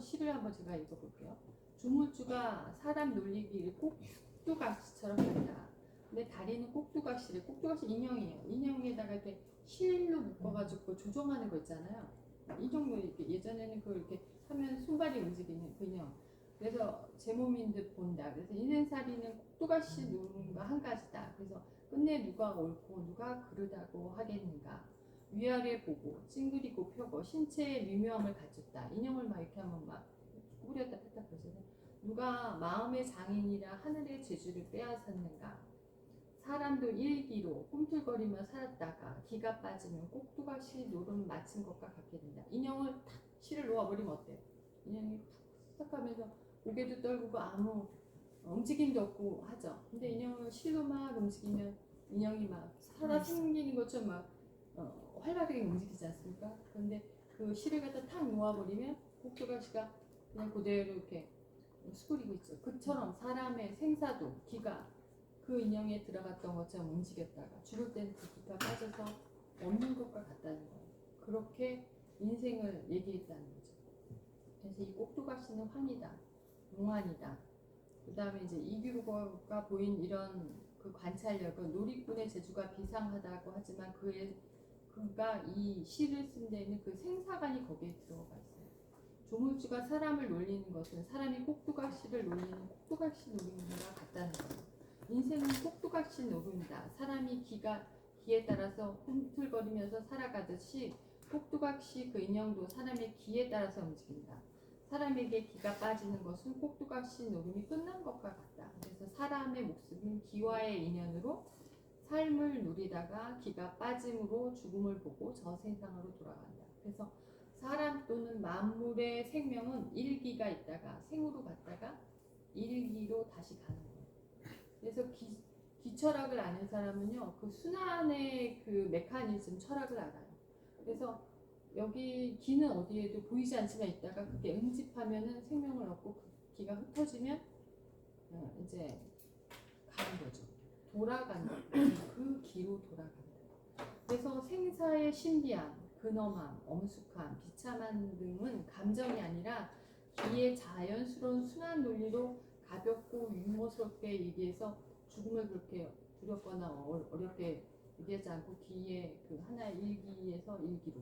시를 한번 제가 읽어볼게요. 조물주가 사람 놀리기를 꼭두각시처럼 한다. 근데 다리는 꼭두각시래. 꼭두각시 인형이에요. 인형에다가 이렇게 실로 묶어가지고 조종하는 거 있잖아요. 인형 이렇게 예전에는 그 이렇게 하면 손발이 움직이는 그 인형. 그래서 제 몸인 듯 본다. 그래서 인생살이는 꼭두각시 노름과 한 가지다. 그래서 끝내 누가 옳고 누가 그르다고 하겠는가. 위아래 보고 찡그리고 펴고 신체의 미묘함을 갖췄다. 인형을 막 이렇게 하면 막 꾸렸다 폈다 그러잖아요. 누가 마음의 장인이라 하늘의 재주를 빼앗았는가. 사람도 일기로 꿈틀거리며 살았다가 기가 빠지면 꼭두각시 노름 마친 것과 같게 된다. 인형을 탁 실을 놓아버리면 어때요? 인형이 푹 하면서 고개도 떨구고 아무 움직임도 없고 하죠. 근데 인형을 실로 막 움직이면 인형이 막 살아 생기는 것처럼 막 활발하게 움직이지 않습니까? 그런데 그 실을 갖다 탁 놓아버리면 꼭두각시가 그냥 그대로 이렇게 수그리고 있죠. 그처럼 사람의 생사도 기가 그 인형에 들어갔던 것처럼 움직였다가 죽을 때는 그 기가 빠져서 없는 것과 같다는 거예요. 그렇게 인생을 얘기했다는 거죠. 그래서 이 꼭두각시는 환이다, 몽환이다. 그 다음에 이제 이규보가 보인 이런 그 관찰력은 놀이꾼의 재주가 비상하다고 하지만 그가 이 시를 쓴 데는 그 생사관이 거기에 들어가 있어요. 조물주가 사람을 놀리는 것은 사람이 꼭두각시를 놀리는 꼭두각시 노름과 같다는 거예요. 인생은 꼭두각시 노름이다. 사람이 기에 따라서 꿈틀거리면서 살아가듯이 꼭두각시 그 인형도 사람의 기에 따라서 움직인다. 사람에게 기가 빠지는 것은 꼭두각시 노름이 끝난 것과 같다. 그래서 사람의 목숨은 기와의 인연으로 삶을 누리다가 기가 빠짐으로 죽음을 보고 저 세상으로 돌아간다. 그래서 사람 또는 만물의 생명은 일기가 있다가 생으로 갔다가 일기로 다시 가는 거예요. 그래서 기철학을 아는 사람은요, 그 순환의 그 메커니즘 철학을 알아요. 그래서 여기 기는 어디에도 보이지 않지만 있다가 그게 응집하면은 생명을 얻고 그 기가 흩어지면 이제 가는 거죠. 돌아간다. 그 기로 돌아간다. 그래서 생사의 신비함, 근엄함, 엄숙함, 비참한 등은 감정이 아니라 기의 자연스러운 순환 논리로 가볍고 유머스럽게 얘기해서 죽음을 그렇게 두렵거나 어렵게 얘기하지 않고 기의 그 하나의 일기에서 일기로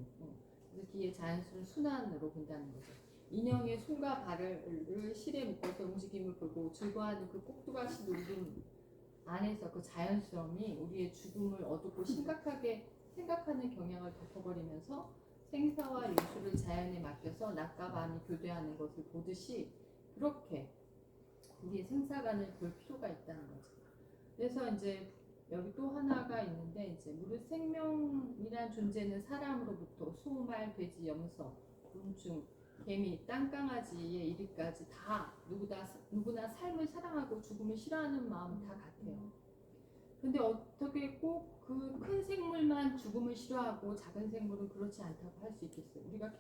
그래서 기의 자연스러운 순환으로 본다는 거죠. 인형의 손과 발을 실에 묶어서 움직임을 보고 즐거워하는 그 꼭두각시 노름 안에서 그 자연스러움이 우리의 죽음을 어둡고 심각하게 생각하는 경향을 덮어버리면서 생사와 예술을 자연에 맡겨서 낮과 밤이 교대하는 것을 보듯이 그렇게 우리의 생사관을 볼 필요가 있다는 거죠. 그래서 이제 여기 또 하나가 있는데 이제 무릇 생명이란 존재는 사람으로부터 소, 말, 돼지, 염소, 곤충, 개미, 땅강아지에 이르기까지 다 누구나 삶을 사랑하고 죽음을 싫어하는 마음은 다 같아요. 근데 어떻게 꼭 그 큰 생물만 죽음을 싫어하고 작은 생물은 그렇지 않다고 할 수 있겠어요? 우리가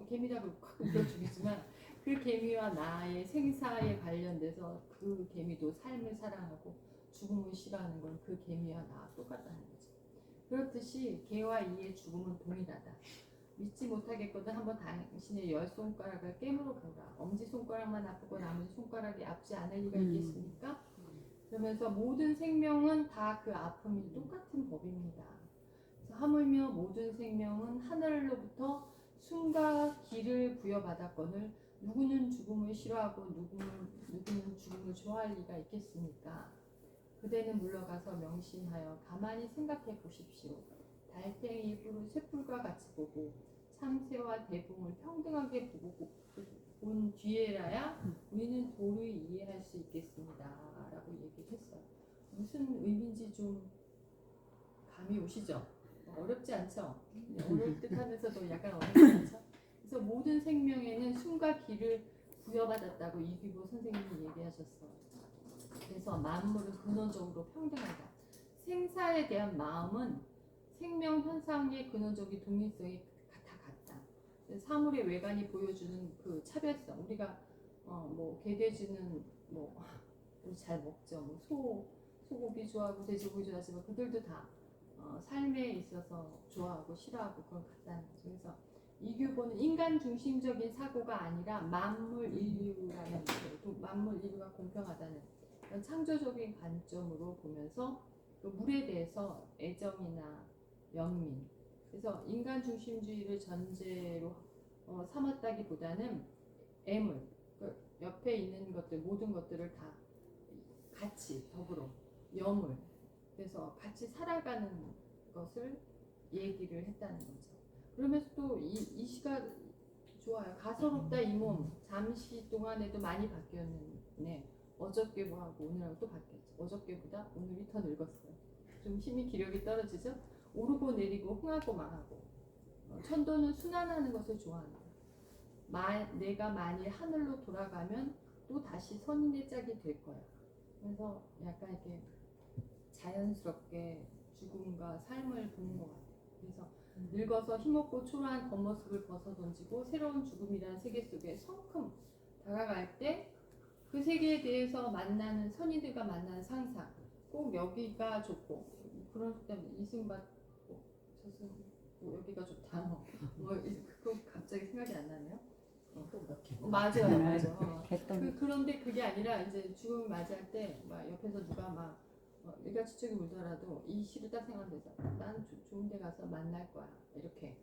개미라고 확 웃겨주겠지만 그 개미와 나의 생사에 관련돼서 그 개미도 삶을 사랑하고 죽음을 싫어하는 건 그 개미와 나와 똑같다는 거죠. 그렇듯이 개와 이의 죽음은 동일하다. 믿지 못하겠거든 한번 당신의 10손가락을 깨물어 보라. 엄지손가락만 아프고 나머지 손가락이 아프지 않을 리가 있겠습니까? 그러면서 모든 생명은 다 그 아픔이 똑같은 법입니다. 그래서 하물며 모든 생명은 하늘로부터 숨과 기를 부여받았거늘 누구는 죽음을 싫어하고 누구는 죽음을 좋아할 리가 있겠습니까? 그대는 물러가서 명심하여 가만히 생각해 보십시오. 달팽이 뿔을 쇳불과 같이 보고 참새와 대붕을 평등하게 보고 본 뒤에라야 우리는 도를 이해할 수 있겠습니다. 라고 얘기했어요. 무슨 의미인지 좀 감이 오시죠? 어렵지 않죠? 어려울 듯 하면서도 약간 어렵지 않죠? 그래서 모든 생명에는 숨과 기를 부여받았다고 이규보 선생님이 얘기하셨어요. 그래서 만물은 근원적으로 평등하다. 생사에 대한 마음은 생명 현상의 근원적인 동일성이 다 같다. 사물의 외관이 보여주는 그 차별성. 우리가 개돼지는 우리 잘 먹죠. 소고기 좋아하고 돼지고기 좋아하지만 그들도 다 삶에 있어서 좋아하고 싫어하고 그건 같다는 거죠. 그래서 이규보는 인간 중심적인 사고가 아니라 만물 인류라는 만물 인류가 공평하다는 그런 창조적인 관점으로 보면서 또 물에 대해서 애정이나 연민 그래서 인간 중심주의를 전제로 삼았다기보다는 애물 그 옆에 있는 것들 모든 것들을 다 같이 더불어 염을 그래서 같이 살아가는 것을 얘기를 했다는 거죠. 그러면서 또 이 시가 좋아요. 가소롭다 이 몸 잠시 동안에도 많이 바뀌었네. 어저께 뭐하고 오늘하고 또 바뀌었죠. 어저께보다 오늘이 더 늙었어요. 좀 힘이 기력이 떨어지죠. 오르고 내리고 흥하고 망하고 천도는 순환하는 것을 좋아한다. 내가 만일 하늘로 돌아가면 또 다시 선인의 짝이 될 거야. 그래서 약간 이렇게 자연스럽게 죽음과 삶을 보는 것 같아요. 그래서 늙어서 힘없고 초라한 겉모습을 벗어던지고 새로운 죽음이라는 세계 속에 성큼 다가갈 때 그 세계에 대해서 만나는 선인들과 만나는 상상 꼭 여기가 좋고 그런 때문에 이승밭 여기가 좋다 그거 갑자기 생각이 안 나네요. 맞아요. 그런데 그게 아니라 이제 죽음을 맞이할 때 막 옆에서 누가 막 일가지적이 울더라도 이 시를 딱 생각해서 난 좋은 데 가서 만날 거야 이렇게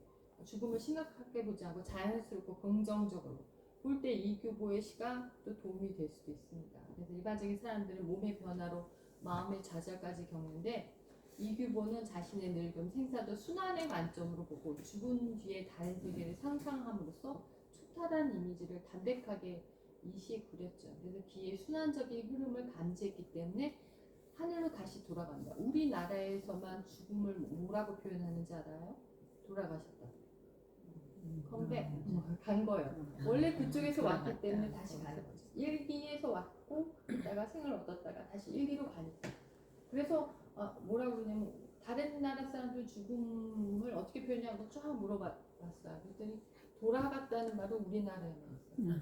죽음을 심각하게 보지 않고 자연스럽고 긍정적으로 볼 때 이규보의 시가 또 도움이 될 수도 있습니다. 그래서 일반적인 사람들은 몸의 변화로 마음의 좌절까지 겪는데 이규보는 자신의 늙음, 생사도 순환의 관점으로 보고 죽은 뒤에 다른 세계를 상상함으로써 초탈한 이미지를 담백하게 이시에 그렸죠. 그래서 기의 순환적인 흐름을 감지했기 때문에 하늘로 다시 돌아간다. 우리나라에서만 죽음을 뭐라고 표현하는지 알아요? 돌아가셨다. 컴백 간 거예요. 원래 그쪽에서 왔기 때문에 다시 가는 거죠. 일기에서 왔고 내가 생을 얻었다가 다시 일기로 가니까. 그래서 뭐라고 그러냐면 다른 나라 사람들 죽음을 어떻게 표현하냐고 쫙 물어봤어요. 그랬더니 돌아갔다는 말은 우리나라에만 있어요.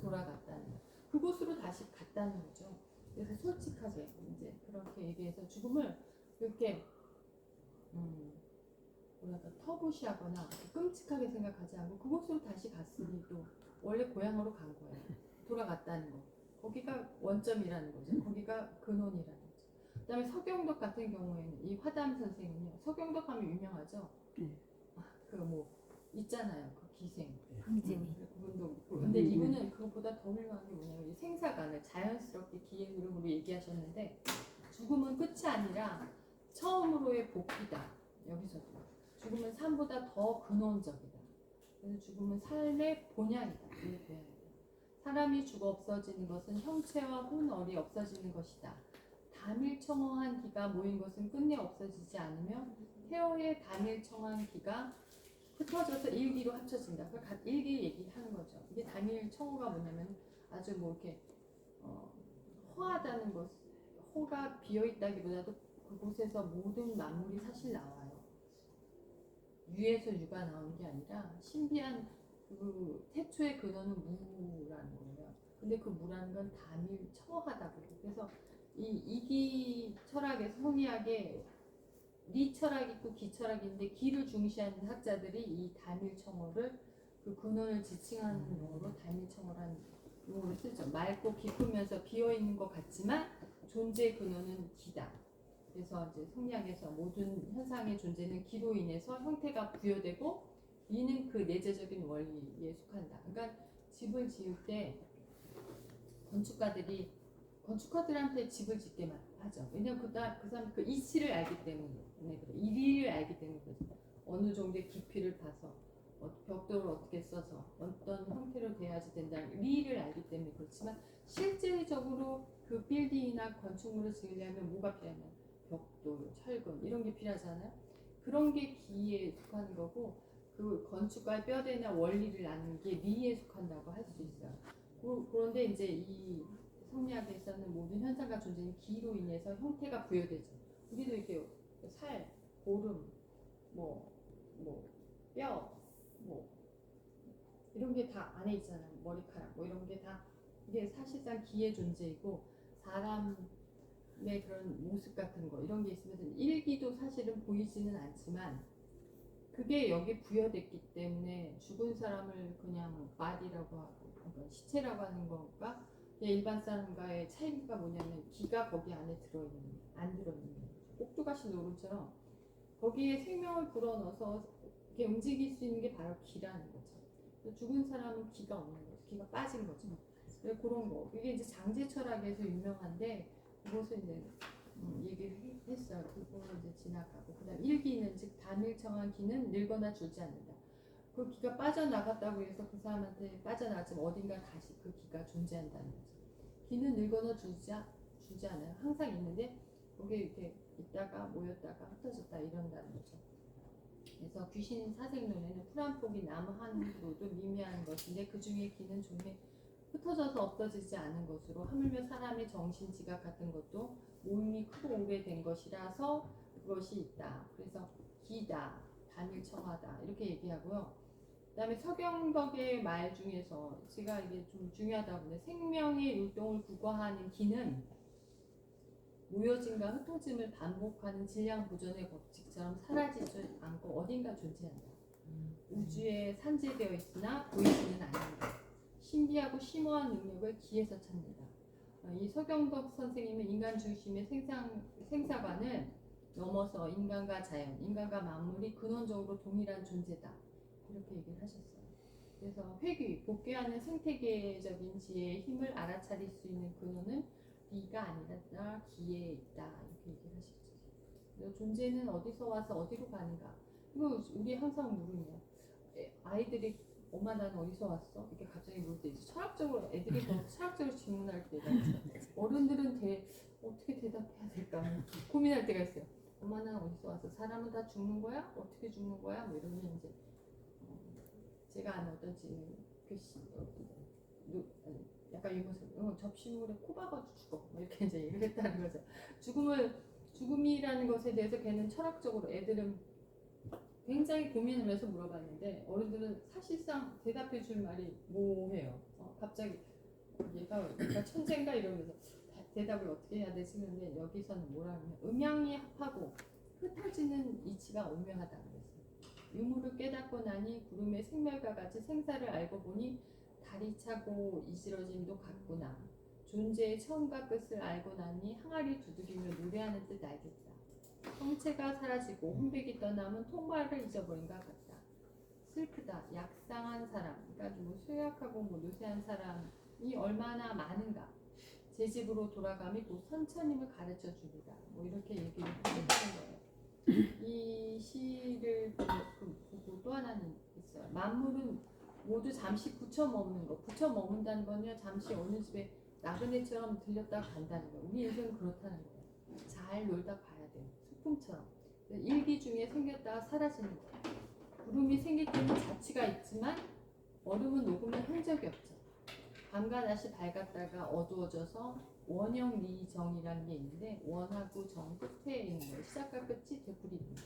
돌아갔다는 말. 그곳으로 다시 갔다는 거죠. 그래서 솔직하게 이제 그렇게 얘기해서 죽음을 이렇게 뭐랄까 터부시하거나 끔찍하게 생각하지 않고 그곳으로 다시 갔으니 또 원래 고향으로 간 거예요. 돌아갔다는 거. 거기가 원점이라는 거죠. 거기가 근원이라는 거죠. 그다음에 서경덕 같은 경우에는 이 화담 선생은요. 서경덕 하면 유명하죠. 그 뭐 있잖아요. 그 기생. 그분도 근데 이분은 그것보다 더 훌륭한 게 뭐냐면 이 생사관을 자연스럽게 기의 흐름으로 얘기하셨는데 죽음은 끝이 아니라 처음으로의 복귀다. 여기서도 죽음은 삶보다 더 근원적이다. 그래서 죽음은 삶의 본향이다. 사람이 죽어 없어지는 것은 형체와 혼얼이 없어지는 것이다. 담일청어한 기가 모인 것은 끝내 없어지지 않으며 태어의 담일청어한 기가 흩어져서 일기로 합쳐진다. 그러니까 일기 얘기하는 거죠. 이게 담일청어가 뭐냐면 아주 뭐 이렇게 허하다는 것, 허가 비어있다기보다도 그곳에서 모든 만물이 사실 나와요. 유에서 유가 나오는 게 아니라 신비한 그 태초의 근원은 무라는 거예요. 근데 그 무라는 건 담일 청어하다고. 그래서 이 이기 철학에서 성리학에 리 철학이 있고 기 철학이 있는데 기를 중시하는 학자들이 이 담일 청어를 그 근원을 지칭하는 용어로 담일 청어라는 용어를 쓰죠. 맑고 깊으면서 비어 있는 것 같지만 존재의 근원은 기다. 그래서 이제 성리학에서 모든 현상의 존재는 기로 인해서 형태가 부여되고 이는 그 내재적인 원리에 속한다. 그러니까 집을 지을 때 건축가들한테 집을 짓게 하죠. 왜냐면 그 사람 그 이치를 알기 때문에 그래. 이리를 알기 때문에 그렇죠. 어느 정도의 깊이를 봐서 벽돌을 어떻게 써서 어떤 형태로 돼야지 된다는 리를 알기 때문에 그렇지만 실제적으로 그 빌딩이나 건축물을 지으려면 뭐가 필요하냐면 벽돌, 철근 이런 게 필요하잖아요. 그런 게 기에 속하는 거고 그 건축가의 뼈대나 원리를 아는 게 리에 속한다고 할 수 있어요. 그런데 이제 이 성리학에서는 모든 현상과 존재는 기로 인해서 형태가 부여되죠. 우리도 이렇게 살, 고름, 뼈, 이런 게 다 안에 있잖아요. 머리카락, 이런 게 다 이게 사실상 기의 존재이고 사람의 그런 모습 같은 거 이런 게 있으면 일기도 사실은 보이지는 않지만 그게 여기 부여됐기 때문에 죽은 사람을 그냥 바디라고 하고 그러니까 시체라고 하는 건가 일반 사람과의 차이가 뭐냐면 기가 거기 안에 안 들어있는 꼭두가시 노름처럼 거기에 생명을 불어넣어서 이렇게 움직일 수 있는 게 바로 기라는 거죠. 죽은 사람은 기가 없는 거죠. 기가 빠진 거죠. 그래서 그런 거 이게 이제 장제 철학에서 유명한데 그것을 이제 얘기를 했어요. 그거는 이제 지나가고 그다음 일기는 즉 단일청한 기는 늙거나 줄지 않는다. 그 기가 빠져나갔다고 해서 그 사람한테 빠져나갔지만 어딘가 다시 그 기가 존재한다는 거죠. 기는 늙거나 줄지 않아요. 항상 있는데 거기에 이렇게 있다가 모였다가 흩어졌다 이런다는 거죠. 그래서 귀신 사생론에는 풀 한 폭이 나무 한 그루도 미미한 것인데 그 중에 기는 종에 흩어져서 없어지지 않은 것으로 하물며 사람의 정신 지각 같은 것도 모임이 크고 오래된 것이라서 그것이 있다. 그래서 기다, 단일청하다 이렇게 얘기하고요. 그 다음에 서경덕의 말 중에서 제가 이게 좀 중요하다고 보는데 생명의 율동을 구가하는 기는 모여짐과 흩어짐을 반복하는 질량 보존의 법칙처럼 사라지지 않고 어딘가 존재한다. 우주에 산재되어 있으나 보이지는 않는다. 신비하고 심오한 능력을 기에서 찾는다. 이 서경덕 선생님은 인간 중심의 생사관을 넘어서 인간과 자연, 인간과 만물이 근원적으로 동일한 존재다. 이렇게 얘기를 하셨어요. 그래서 복귀하는 생태계적인 지혜의 힘을 알아차릴 수 있는 근원은 비가 아니라 기에 있다. 이렇게 얘기를 하셨죠. 존재는 어디서 와서 어디로 가는가. 이거 우리 항상 물으냐. 아이들이 엄마 나는 어디서 왔어? 이렇게 갑자기 물을 때 이제 철학적으로 애들이 더 철학적으로 질문할 때가 있어요. 어른들은 어떻게 대답해야 될까 고민할 때가 있어요. 엄마 나는 어디서 왔어? 사람은 다 죽는 거야? 어떻게 죽는 거야? 뭐 이러면 이제 제가 아는 어떤 약간 유머스러운 접시물에 코 박아도 죽어 뭐 이렇게 이제 얘기를 했다는 거죠. 죽음이라는 것에 대해서 걔는 철학적으로 애들은 굉장히 고민을 해서 물어봤는데 어른들은 사실상 대답해 줄 말이 뭐해요. 갑자기 얘가 천재인가 이러면서 대답을 어떻게 해야 되지? 근데 여기서는 뭐라 하면 음양이 합하고 흩어지는 이치가 오묘하다 그랬어요. 유무를 깨닫고 나니 구름의 생멸과 같이 생사를 알고 보니 달이 차고 이스러짐도 같구나. 존재의 처음과 끝을 알고 나니 항아리 두드리며 노래하는 뜻 알겠다. 형체가 사라지고 혼백이 떠남은 통발을 잊어버린 것 같다. 슬프다. 약상한 사람, 그러니까 뭐 쇠약하고 뭐 노쇠한 사람이 얼마나 많은가. 제 집으로 돌아감이 곧 선처님을 가르쳐 주리라. 뭐 이렇게 얘기를 하는 거예요. 이 시를 보고 또 하나는 있어요. 만물은 모두 잠시 붙여 머무는 거. 붙여 머문다는 건요, 잠시 어느 집에 나그네처럼 들렸다 간다는 거예요. 우리 인생은 그렇다는 거예요. 잘 놀다 가야 돼요. 소품처럼. 일기 중에 생겼다가 사라지는 거예요. 구름이 생길 때는 자취가 있지만 얼음은 녹으면 흔적이 없죠. 밤과 낮이 밝았다가 어두워져서 원형리정이라는 게 있는데 원하고 정 끝에 있는 거예요. 시작과 끝이 되풀이됩니다.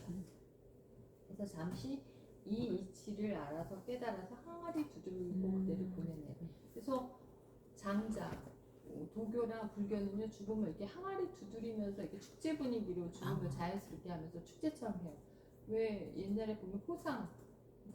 그래서 잠시 이 이치를 알아서 깨달아서 항아리 두드리고 그대를 보내네요. 그래서 장자, 도교나 불교는요, 죽음을 이렇게 항아리 두드리면서 이렇게 축제 분위기로 죽음을 자연스럽게 하면서 축제처럼 해요. 왜 옛날에 보면 호상,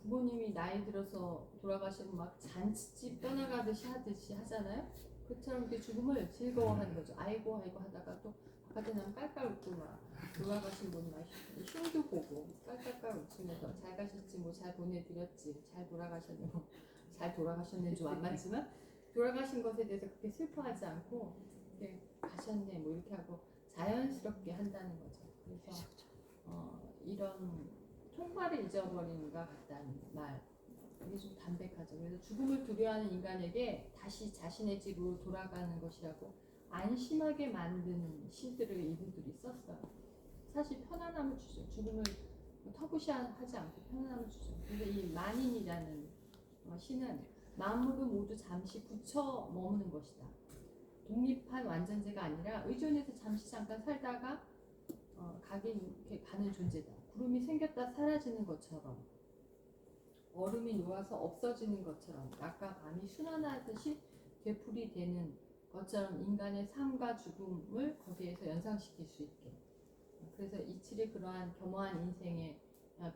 부모님이 나이 들어서 돌아가시면 막 잔치집 떠나가듯이 하잖아요. 그처럼 이렇게 죽음을 즐거워하는 거죠. 아이고 하다가 또 바깥에 나면 깔깔 웃고 막 돌아가신 분 막 흉도 보고 깔깔깔 웃으면서 잘 가셨지, 뭐 잘 보내드렸지, 잘 돌아가셨네, 뭐 잘 돌아가셨네 좀 안 맞지만 돌아가신 것에 대해서 그렇게 슬퍼하지 않고 이렇게 가셨네 뭐 이렇게 하고 자연스럽게 한다는 거죠. 그래서 이런 통발을 잊어버리는 것 같다는 말, 이게 좀 담백하죠. 그래서 죽음을 두려워하는 인간에게 다시 자신의 집으로 돌아가는 것이라고 안심하게 만드는 시들을 이분들이 썼어요. 사실 편안함을 주죠. 죽음을 터부시하지 않고 편안함을 주죠. 근데 이 만인이라는 시는 만물은 모두 잠시 붙여 머무는 것이다. 독립한 완전체가 아니라 의존해서 잠시 잠깐 살다가 이렇게 가는 존재다. 구름이 생겼다 사라지는 것처럼, 얼음이 녹아서 없어지는 것처럼, 낮과 밤이 순환하듯이 되풀이되는 것처럼 인간의 삶과 죽음을 거기에서 연상시킬 수 있게. 그래서 이칠이 그러한 겸허한 인생에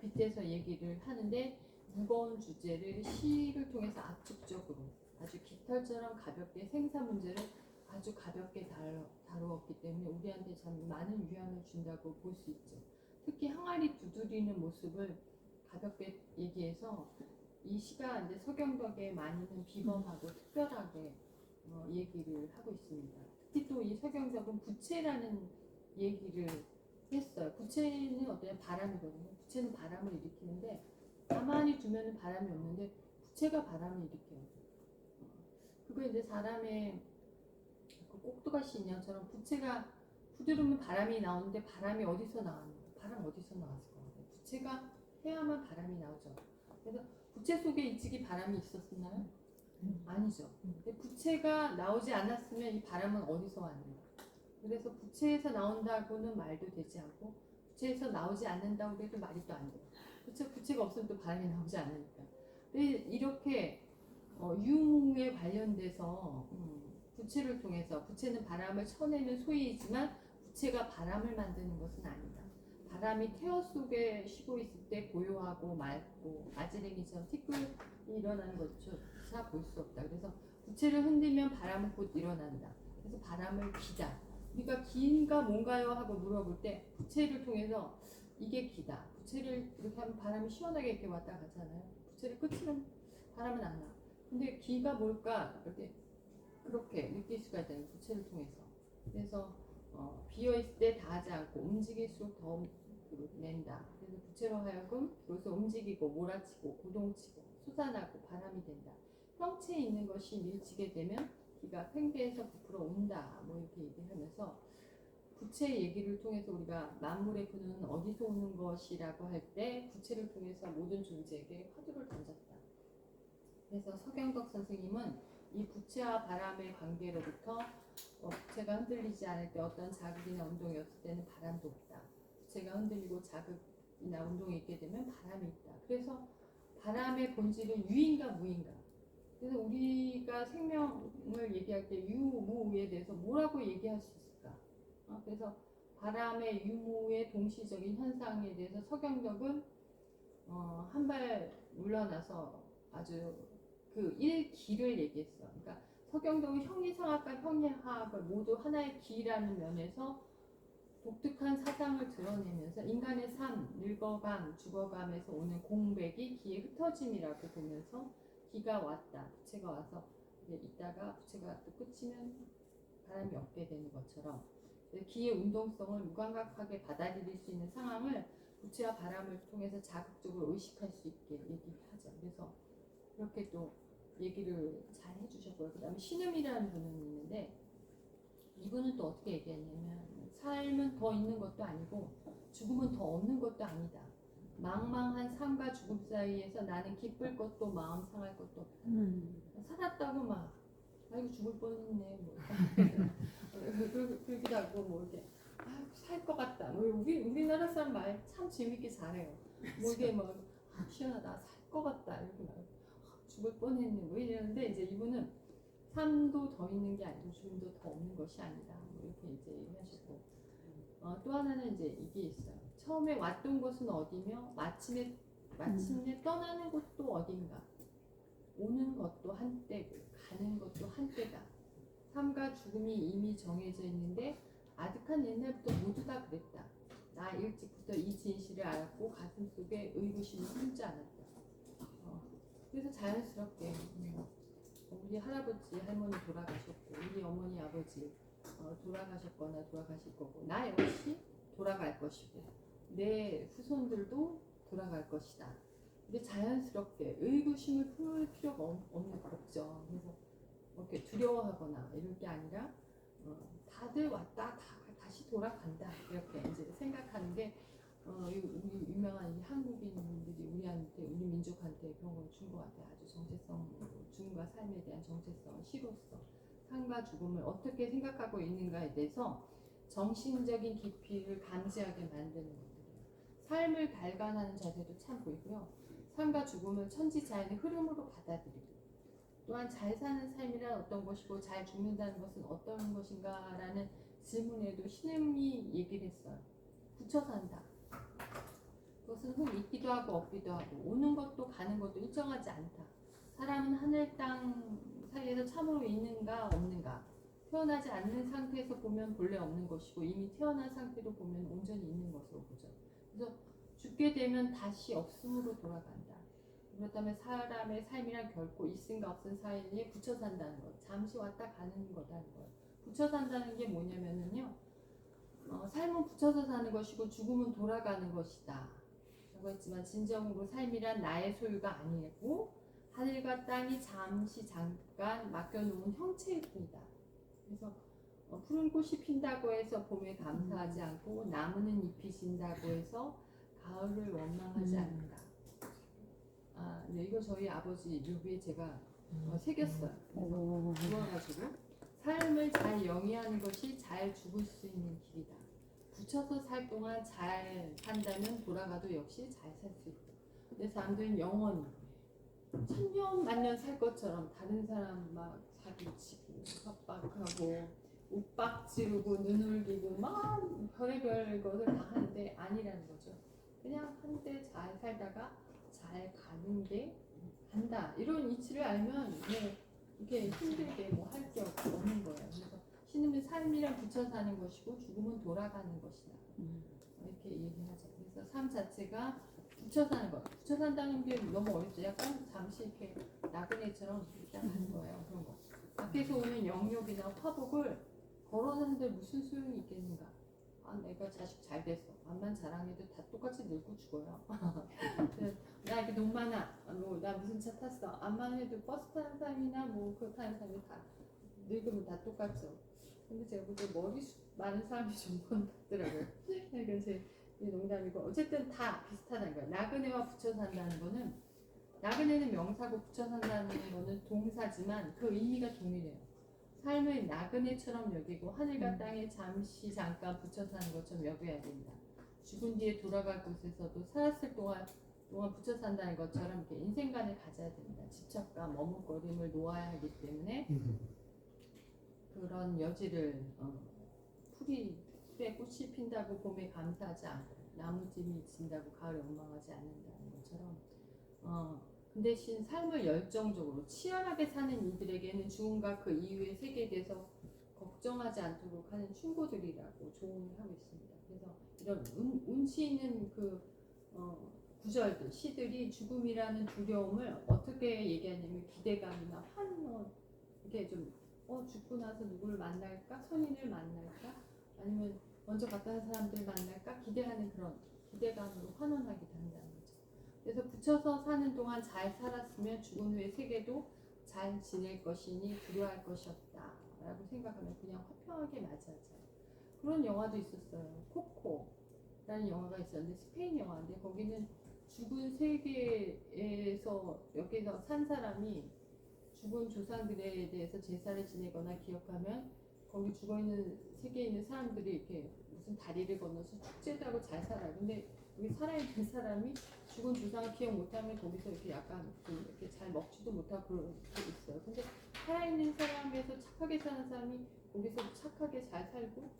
빗대서 얘기를 하는데 무거운 주제를 시를 통해서 압축적으로 아주 깃털처럼 가볍게 생사 문제를 아주 가볍게 다루었기 때문에 우리한테 참 많은 유익을 준다고 볼 수 있죠. 특히 항아리 두드리는 모습을 가볍게 얘기해서 이 시가 이제 서경덕의 많이는 비범하고 특별하게 얘기를 하고 있습니다. 특히 또 이 서경덕은 부채라는 얘기를 했어요. 부채는 어떤 바람이거든요. 부채는 바람을 일으키는데 가만히 두면 바람이 없는데 부채가 바람을 일으켜요. 그거 이제 사람의 그 꼭두가시 인형처럼 부채가 후두르면 바람이 나오는데 바람이 어디서 나왔는가? 바람 어디서 나왔을 것 같아요. 부채가 해야만 바람이 나오죠. 그래서 부채 속에 이직이 바람이 있었나요? 아니죠. 근데 부채가 나오지 않았으면 이 바람은 어디서 왔는가? 그래서 부채에서 나온다고는 말도 되지 않고 부채에서 나오지 않는다고 해도 말이 또 안 돼요. 부채가 없으면 또 바람이 나오지 않으니까. 근데 이렇게 유무에 관련돼서 부채를 통해서 부채는 바람을 쳐내는 소이지만 부채가 바람을 만드는 것은 아니다. 바람이 태어 속에 쉬고 있을 때 고요하고 맑고 아지랭이처럼 티끌이 일어나는 것조차 볼 수 없다. 그래서 부채를 흔들면 바람은 곧 일어난다. 그래서 바람을 기다. 우리가 기가 뭔가요? 하고 물어볼 때 부채를 통해서 이게 기다. 부채를 이렇게 하면 바람이 시원하게 이렇게 왔다 가잖아요. 부채를 끝이면 바람은 안 나. 근데 기가 뭘까? 이렇게 그렇게 느낄 수가 있다는 부채를 통해서. 그래서 비어있을 때 다하지 않고 움직일수록 더 낸다. 그래서 부채로 하여금 비로소 움직이고 몰아치고 고동치고 솟아나고 바람이 된다. 형체에 있는 것이 밀치게 되면 기가 팽배해서 부풀어 온다. 뭐 이렇게 얘기하면서 부채 얘기를 통해서 우리가 만물의 근원은 어디서 오는 것이라고 할 때 부채를 통해서 모든 존재에게 화두를 던졌다. 그래서 서경덕 선생님은 이 부채와 바람의 관계로부터 부채가 흔들리지 않을 때 어떤 자극이나 운동이 없을 때는 바람도 없다. 부채가 흔들리고 자극이나 운동이 있게 되면 바람이 있다. 그래서 바람의 본질은 유인가 무인가. 그래서 우리가 생명을 얘기할 때 유무에 대해서 뭐라고 얘기할 수 있을까? 그래서 바람의 유무의 동시적인 현상에 대해서 서경덕은 한 발 물러나서 아주 그 일기를 얘기했어. 그러니까 서경덕은 형이상학과 형이하학을 모두 하나의 기라는 면에서 독특한 사상을 드러내면서 인간의 삶, 늙어감, 죽어감에서 오는 공백이 기의 흩어짐이라고 보면서 기가 왔다, 부채가 와서 있다가 부채가 또 끝이면 바람이 없게 되는 것처럼 기의 운동성을 무감각하게 받아들일 수 있는 상황을 부채와 바람을 통해서 자극적으로 의식할 수 있게 얘기하죠. 그래서 그렇게 또 얘기를 잘 해주셨고요. 그 다음에 신음이라는 분은 있는데 이분은 또 어떻게 얘기했냐면 삶은 더 있는 것도 아니고 죽음은 더 없는 것도 아니다. 망망한 삶과 죽음 사이에서 나는 기쁠 것도 마음 상할 것도 없다. 살았다고 막 아이고 죽을 뻔했네 뭐 그러기도 하고 뭐 이렇게 살 것 같다. 뭐 우리나라 사람 말 참 재밌게 잘해요. 뭐 이게 뭐 시원하다 살 것 같다 이렇게 말 죽을 뻔했네 뭐 이러는데 이제 이분은 삶도 더 있는 게 아니고 죽음도 더 없는 것이 아니다. 뭐 이렇게 이제 얘기하시고 또 하나는 이제 이게 있어요. 처음에 왔던 곳은 어디며 마침내 떠나는 곳도 어딘가. 오는 것도 한때고 가는 것도 한때다. 삶과 죽음이 이미 정해져 있는데 아득한 옛날부터 모두 다 그랬다. 나 일찍부터 이 진실을 알았고 가슴속에 의구심이 숨지 않았다. 그래서 자연스럽게 우리 할아버지 할머니 돌아가셨고 우리 어머니 아버지 돌아가셨거나 돌아가실 거고 나 역시 돌아갈 것이고 내 후손들도 돌아갈 것이다. 근데 자연스럽게 의구심을 풀 필요가 없죠. 그래서 이렇게 두려워하거나 이럴 게 아니라 다들 왔다 다시 돌아간다 이렇게 이제 생각하는 게 우리 유명한 이 한국인들이 우리 민족한테 그런 걸 준 것 같아요. 아주 정체성, 죽음과 삶에 대한 정체성, 시로서 삶과 죽음을 어떻게 생각하고 있는가에 대해서 정신적인 깊이를 감지하게 만드는 것들이에요. 삶을 발견하는 자세도 참 보이고요. 삶과 죽음을 천지자연의 흐름으로 받아들이고 또한 잘 사는 삶이란 어떤 것이고 잘 죽는다는 것은 어떤 것인가라는 질문에도 신음이 얘기를 했어요. 굳혀 산다. 그것은 흙 있기도 하고 없기도 하고 오는 것도 가는 것도 일정하지 않다. 사람은 하늘 땅 사이에서 참으로 있는가 없는가. 태어나지 않는 상태에서 보면 본래 없는 것이고 이미 태어난 상태로 보면 온전히 있는 것으로 보죠. 그래서 죽게 되면 다시 없음으로 돌아간다. 그렇다면 사람의 삶이란 결코 있음과 없음 사이에 붙여 산다는 것. 잠시 왔다 가는 거다는 거예요. 붙여 산다는 게 뭐냐면요. 삶은 붙여서 사는 것이고 죽음은 돌아가는 것이다. 라고 했지만 진정으로 삶이란 나의 소유가 아니고 하늘과 땅이 잠깐 맡겨놓은 형체일 뿐이다. 그래서 푸른 꽃이 핀다고 해서 봄에 감사하지 않고 나무는 잎이 진다고 해서 가을을 원망하지 않는다. 네, 이거 저희 아버지 묘비에 제가 새겼어요. 주워가지고 삶을 잘 영위하는 것이 잘 죽을 수 있는 길이다. 붙여서 살 동안 잘 산다면 돌아가도 역시 잘 살 수 있다. 근데 사람들은 영원히 천년 만년 살 것처럼 다른 사람 막 사기치고 협박하고 윽박 지르고 눈울기고 막 별의별 것을 다 하는데 아니라는 거죠. 그냥 한때 잘 살다가 잘 가는 게 간다. 이런 이치를 알면 뭐 이렇게 힘들게 뭐 할 게 없는 거예요. 그래서 신음은 삶이랑 붙여 사는 것이고 죽음은 돌아가는 것이다. 이렇게 얘기하죠. 그래서 삶 자체가 붙여 사는 것. 붙여 산다는 게 너무 어렵죠. 약간 잠시 이렇게 나그네처럼 일단 하는 거예요. 그런 거. 밖에서 오는 영욕이나 화복을 거론하는데 무슨 소용이 있겠는가? 아, 내가 자식 잘 됐어. 암만 자랑해도 다 똑같이 늙고 죽어요. 나 이렇게 돈 많아. 나 무슨 차 탔어. 암만 해도 버스 타는 사람이나 뭐 그거 타는 사람이 다 늙으면 다 똑같죠. 근데 제가 볼 때 많은 사람이 좀 같더라고요. 그러니까 제 농담이고 어쨌든 다 비슷하다는 거예요. 나그네와 붙여 산다는 거는 나그네는 명사고 붙여 산다는 거는 동사지만 그 의미가 동일해요. 삶을 나그네처럼 여기고 하늘과 땅에 잠깐 붙여 사는 것처럼 여겨야 된다. 죽은 뒤에 돌아갈 곳에서도 살았을 동안 붙여 산다는 것처럼 이렇게 인생관을 가져야 된다. 집착과 머뭇거림을 놓아야 하기 때문에 그런 여지를 풀에 꽃이 핀다고 봄에 감사하지 않고 나무짐이 진다고 가을에 원망하지 않는다는 것처럼 그 대신 삶을 열정적으로 치열하게 사는 이들에게는 죽음과 그 이후의 세계에 대해서 걱정하지 않도록 하는 충고들이라고 조언을 하고 있습니다. 그래서 이런 운치 있는 구절들, 시들이 죽음이라는 두려움을 어떻게 얘기하냐면 기대감이나 환호, 이렇게 좀 죽고 나서 누구를 만날까? 선인을 만날까? 아니면 먼저 갔다는 사람들 만날까? 기대하는 그런 기대감으로 환원하게 된다는 거죠. 그래서 붙여서 사는 동안 잘 살았으면 죽은 후의 세계도 잘 지낼 것이니 두려워할 것이 없다 라고 생각하면 그냥 화평하게 맞이하자. 그런 영화도 있었어요. 코코라는 영화가 있었는데 스페인 영화인데 거기는 죽은 세계에서 여기서 산 사람이 죽은 조상들에 대해서 제사를 지내거나 기억하면 거기 죽어있는 세계에 있는 사람들이 이렇게 무슨 다리를 건너서 축제도 하고 잘 살아요. 근데 여기 살아있는 사람이 죽은 조상을 기억 못하면 거기서 이렇게 약간 좀 이렇게 잘 먹지도 못하고 그런 게 있어요. 근데 살아있는 사람에서 착하게 사는 사람이 거기서 착하게 잘 살고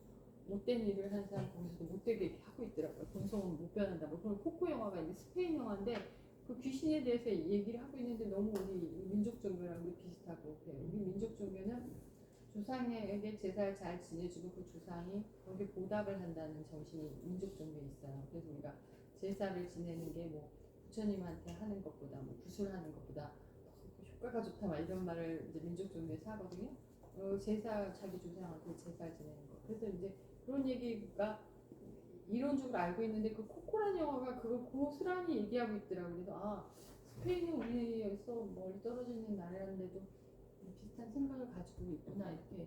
못된 일을 하는 사람 거기서도 못되게 이렇게 하고 있더라고요. 본성은 못 변한다고. 그런 코코 영화가 있는데 스페인 영화인데 그 귀신에 대해서 얘기를 하고 있는데 너무 우리 민족 종교랑 비슷하고 그래요. 우리 민족 종교는 조상에게 제사를 잘 지내주고 그 조상이 거기에 보답을 한다는 정신이 민족 종교에 있어요. 그래서 우리가 제사를 지내는 게 뭐 부처님한테 하는 것보다 뭐 구슬하는 것보다 효과가 좋다 막 이런 말을 이제 민족 종교에서 하거든요. 제사 자기 조상한테 제사 지내는 거. 그래서 이제 그런 얘기가 이론적으로 알고 있는데 그 코코란 영화가 그걸 고스란히 얘기하고 있더라고요. 그래서 스페인이 우리에서 멀리 떨어져 있는 나라인데도 비슷한 생각을 가지고 있구나 이렇게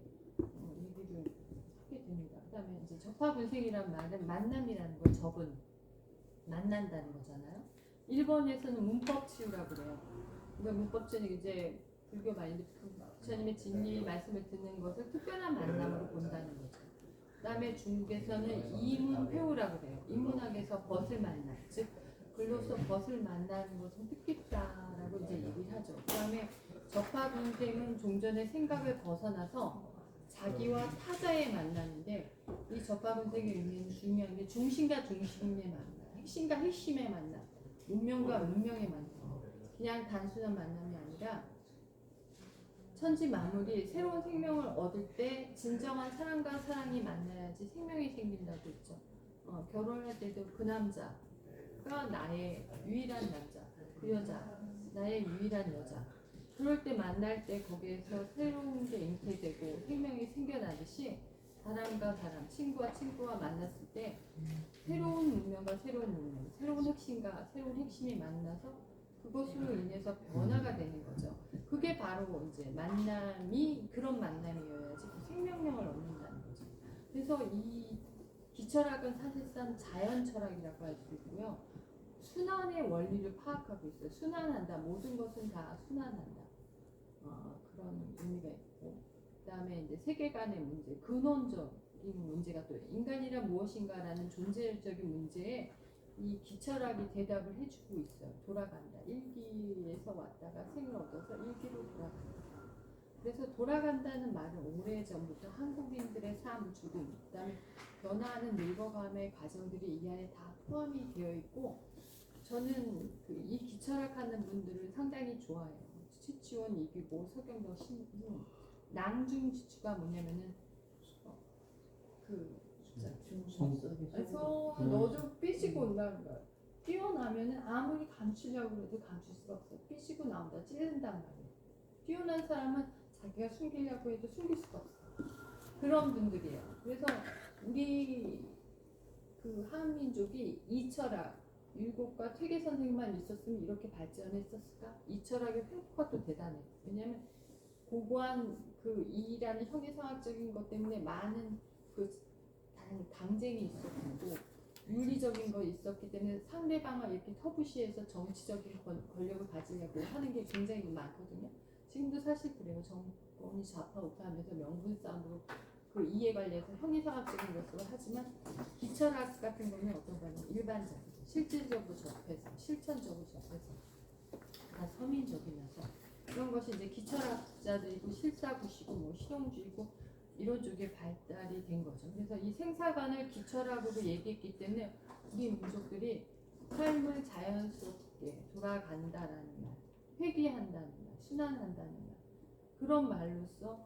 얘기를 하게 됩니다. 그다음에 이제 접합은생이란 말은 만남이라는 걸 만난다는 거잖아요. 일본에서는 문법치유라고 그래요. 그러니까 문법치유는 이제 불교 말인데 부처님의 진리 말씀을 듣는 것을 특별한 만남으로 본다는 거죠. 그다음에 중국에서는 이문회우라고 그래요. 인문학에서 벗을 만나, 즉 글로서 벗을 만나는 것은 뜻깊다라고 이제 얘기를 하죠. 그다음에 접합은생은 종전의 생각을 벗어나서 자기와 타자의 만남인데 이 접합은생의 의미는 중요한 게 중심과 중심의 만남, 핵심과 핵심의 만남, 운명과 운명의 만남. 그냥 단순한 만남이 아니라 천지 만물이 새로운 생명을 얻을 때 진정한 사랑과 사랑이 만나야지 생명이 생긴다고 했죠. 결혼할 때도 그 남자가 나의 유일한 남자, 그 여자 나의 유일한 여자. 그럴 때 만날 때 거기에서 새로운 게 잉태되고 생명이 생겨나듯이 사람과 사람, 친구와 친구가 만났을 때 새로운 운명과 새로운 운명, 새로운 핵심과 새로운 핵심이 만나서 그것으로 인해서 변화가 되는 거죠. 그게 바로 이제 만남이 그런 만남이어야지 그 생명력을 얻는다는 거죠. 그래서 이 기철학은 사실상 자연 철학이라고 할 수 있고요. 순환의 원리를 파악하고 있어요. 순환한다. 모든 것은 다 순환한다. 그런 의미가 있고, 그다음에 이제 세계관의 문제, 근원적인 문제가 또 인간이란 무엇인가라는 존재적인 문제에 이 기철학이 대답을 해주고 있어요. 돌아간다. 일기에서 왔다가 생을 얻어서 일기로 돌아간다. 그래서 돌아간다는 말은 오래전부터 한국인들의 삶, 죽음, 그다음에 변화하는 늙어감의 과정들이 이 안에 다 포함이 되어 있고, 저는 이 기철학 하는 분들을 상당히 좋아해요. 치치원, 이규보, 서경덕, 신분, 낭중지추가 뭐냐면은 그래서 너도 삐지고 온다는 거야. 뛰어나면은 아무리 감추려고 해도 감출 수가 없어. 삐지고 나온다, 찌른단 말이야. 뛰어난 사람은 자기가 숨기려고 해도 숨길 수가 없어. 그런 분들이에요. 그래서 우리 그 한민족이 이 철학, 율곡과 퇴계 선생만 있었으면 이렇게 발전했었을까? 이 철학의 횡포가 또 대단해. 왜냐하면 고고한 그 이라는 형이상학적인 것 때문에 많은 그 당쟁이 있었고 윤리적인 거 있었기 때문에 상대방을 이렇게 터부시해서 정치적인 권력을 가지려고 하는 게 굉장히 많거든요. 지금도 사실 그래요. 정권이 좌파 우파하면서 명분 싸움으로 그 이해 관련해서 형이상학적인 것으로 하지만 기철학 같은 거는 어떤 거는 일반적이죠. 실질적으로 접해서 실천적으로 접해서 다 서민적이면서 그런 것이 이제 기철학자들이고 실사구시고 뭐 실용주의고 이런 쪽에 발달이 된 거죠. 그래서 이 생사관을 기철학으로 얘기했기 때문에 우리 민족들이 삶을 자연스럽게 돌아간다라는 말, 회귀한다는 말, 순환한다는 말 그런 말로써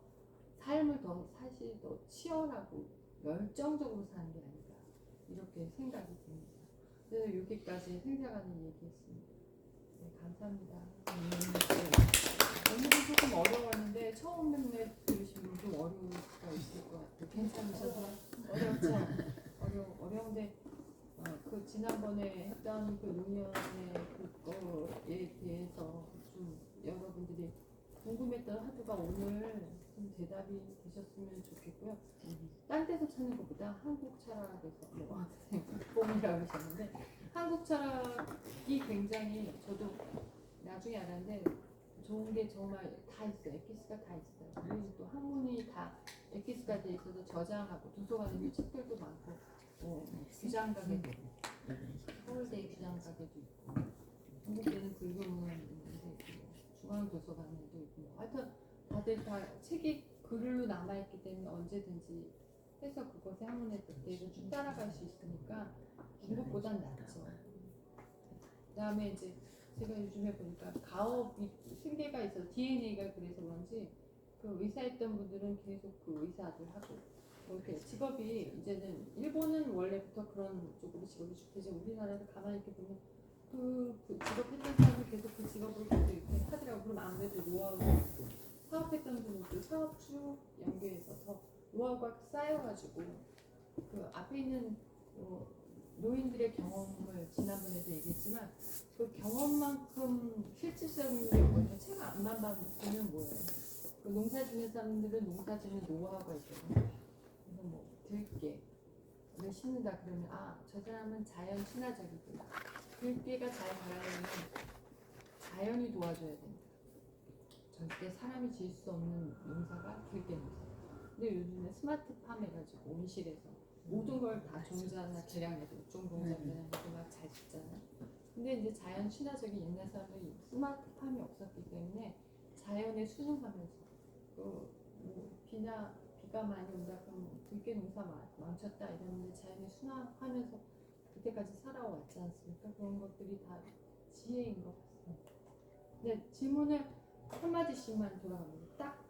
삶을 더 사실 더 치열하고 열정적으로 사는 게 아닌가 이렇게 생각이 듭니다. 그래서 여기까지 생사관을 얘기했습니다. 네, 감사합니다. 오늘은 조금 어려웠는데 처음 듣는 들으신 분 좀 어려울 수가 있을 것 같아요. 괜찮으셔서 어렵죠? 어려운데 그 지난번에 했던 그 노년의 그거에 대해서 좀 여러분들이 궁금했던 하두가 오늘 좀 대답이 되셨으면 좋겠고요. 딴 데서 찾는 것보다 한국 철학에서 뭐 뽕이라고 하셨는데 한국 철학이 굉장히 저도 나중에 알았는데 좋은 게 정말 다 있어요. 엑기스가 다 있어요. 그리고 또 학문이 다 엑기스가 돼 있어서 저장하고 도서관에 책들도 많고 규장가게도 서울대 규장가게도 있고 한국대는 불교문화도 있고 중앙도서관에도 있고 하여튼 다들 다 책이 글로 남아있기 때문에 언제든지 해서 그것에 학문의 뜻대로 쭉 따라갈 수 있으니까 중국보단 낫죠. 그 다음에 이제 제가 요즘에 보니까 가업이 승계가 있어서 DNA가 그래서 그런지 그 의사했던 분들은 계속 그 의사들 하고 이렇게 직업이 이제는 일본은 원래부터 그런 쪽으로 직업이 주되지 우리나라에서 가만히 이렇게 보면 그 직업 했던 사람이 계속 그 직업으로 계속 이렇게 하더라고. 그럼 아무래도 노하우가 있고 사업했던 분들도 사업 쭉 연계해서 더 노하우가 쌓여가지고 그 앞에 있는 노인들의 경험을 지난번에도 얘기했지만 그 경험만큼 실질적인 게 뭐예요? 책 앞만 보면 뭐예요? 그 농사 짓는 사람들은 농사 짓는 노하우가 있거든요. 그래서 뭐 들깨를 심는다 그러면 저 사람은 자연 친화적이고 들깨가 잘 자라려면 자연이 도와줘야 된다. 절대 사람이 지을 수 없는 농사가 들깨 농사. 근데 요즘에 스마트팜 해가지고 온실에서 모든 걸 다 종자나 개량해서 종동작이나 이렇게 막 잘 짓잖아요. 근데 이제 자연 친화적인 옛날 사람들이 스마트팜이 없었기 때문에 자연에 순응하면서 비가 많이 온다 그러면 들깨 농사 망쳤다 이러는데 자연에 순응하면서 그때까지 살아왔지 않습니까? 그런 것들이 다 지혜인 것 같습니다. 네, 질문을 한마디씩만 돌아갑니다. 딱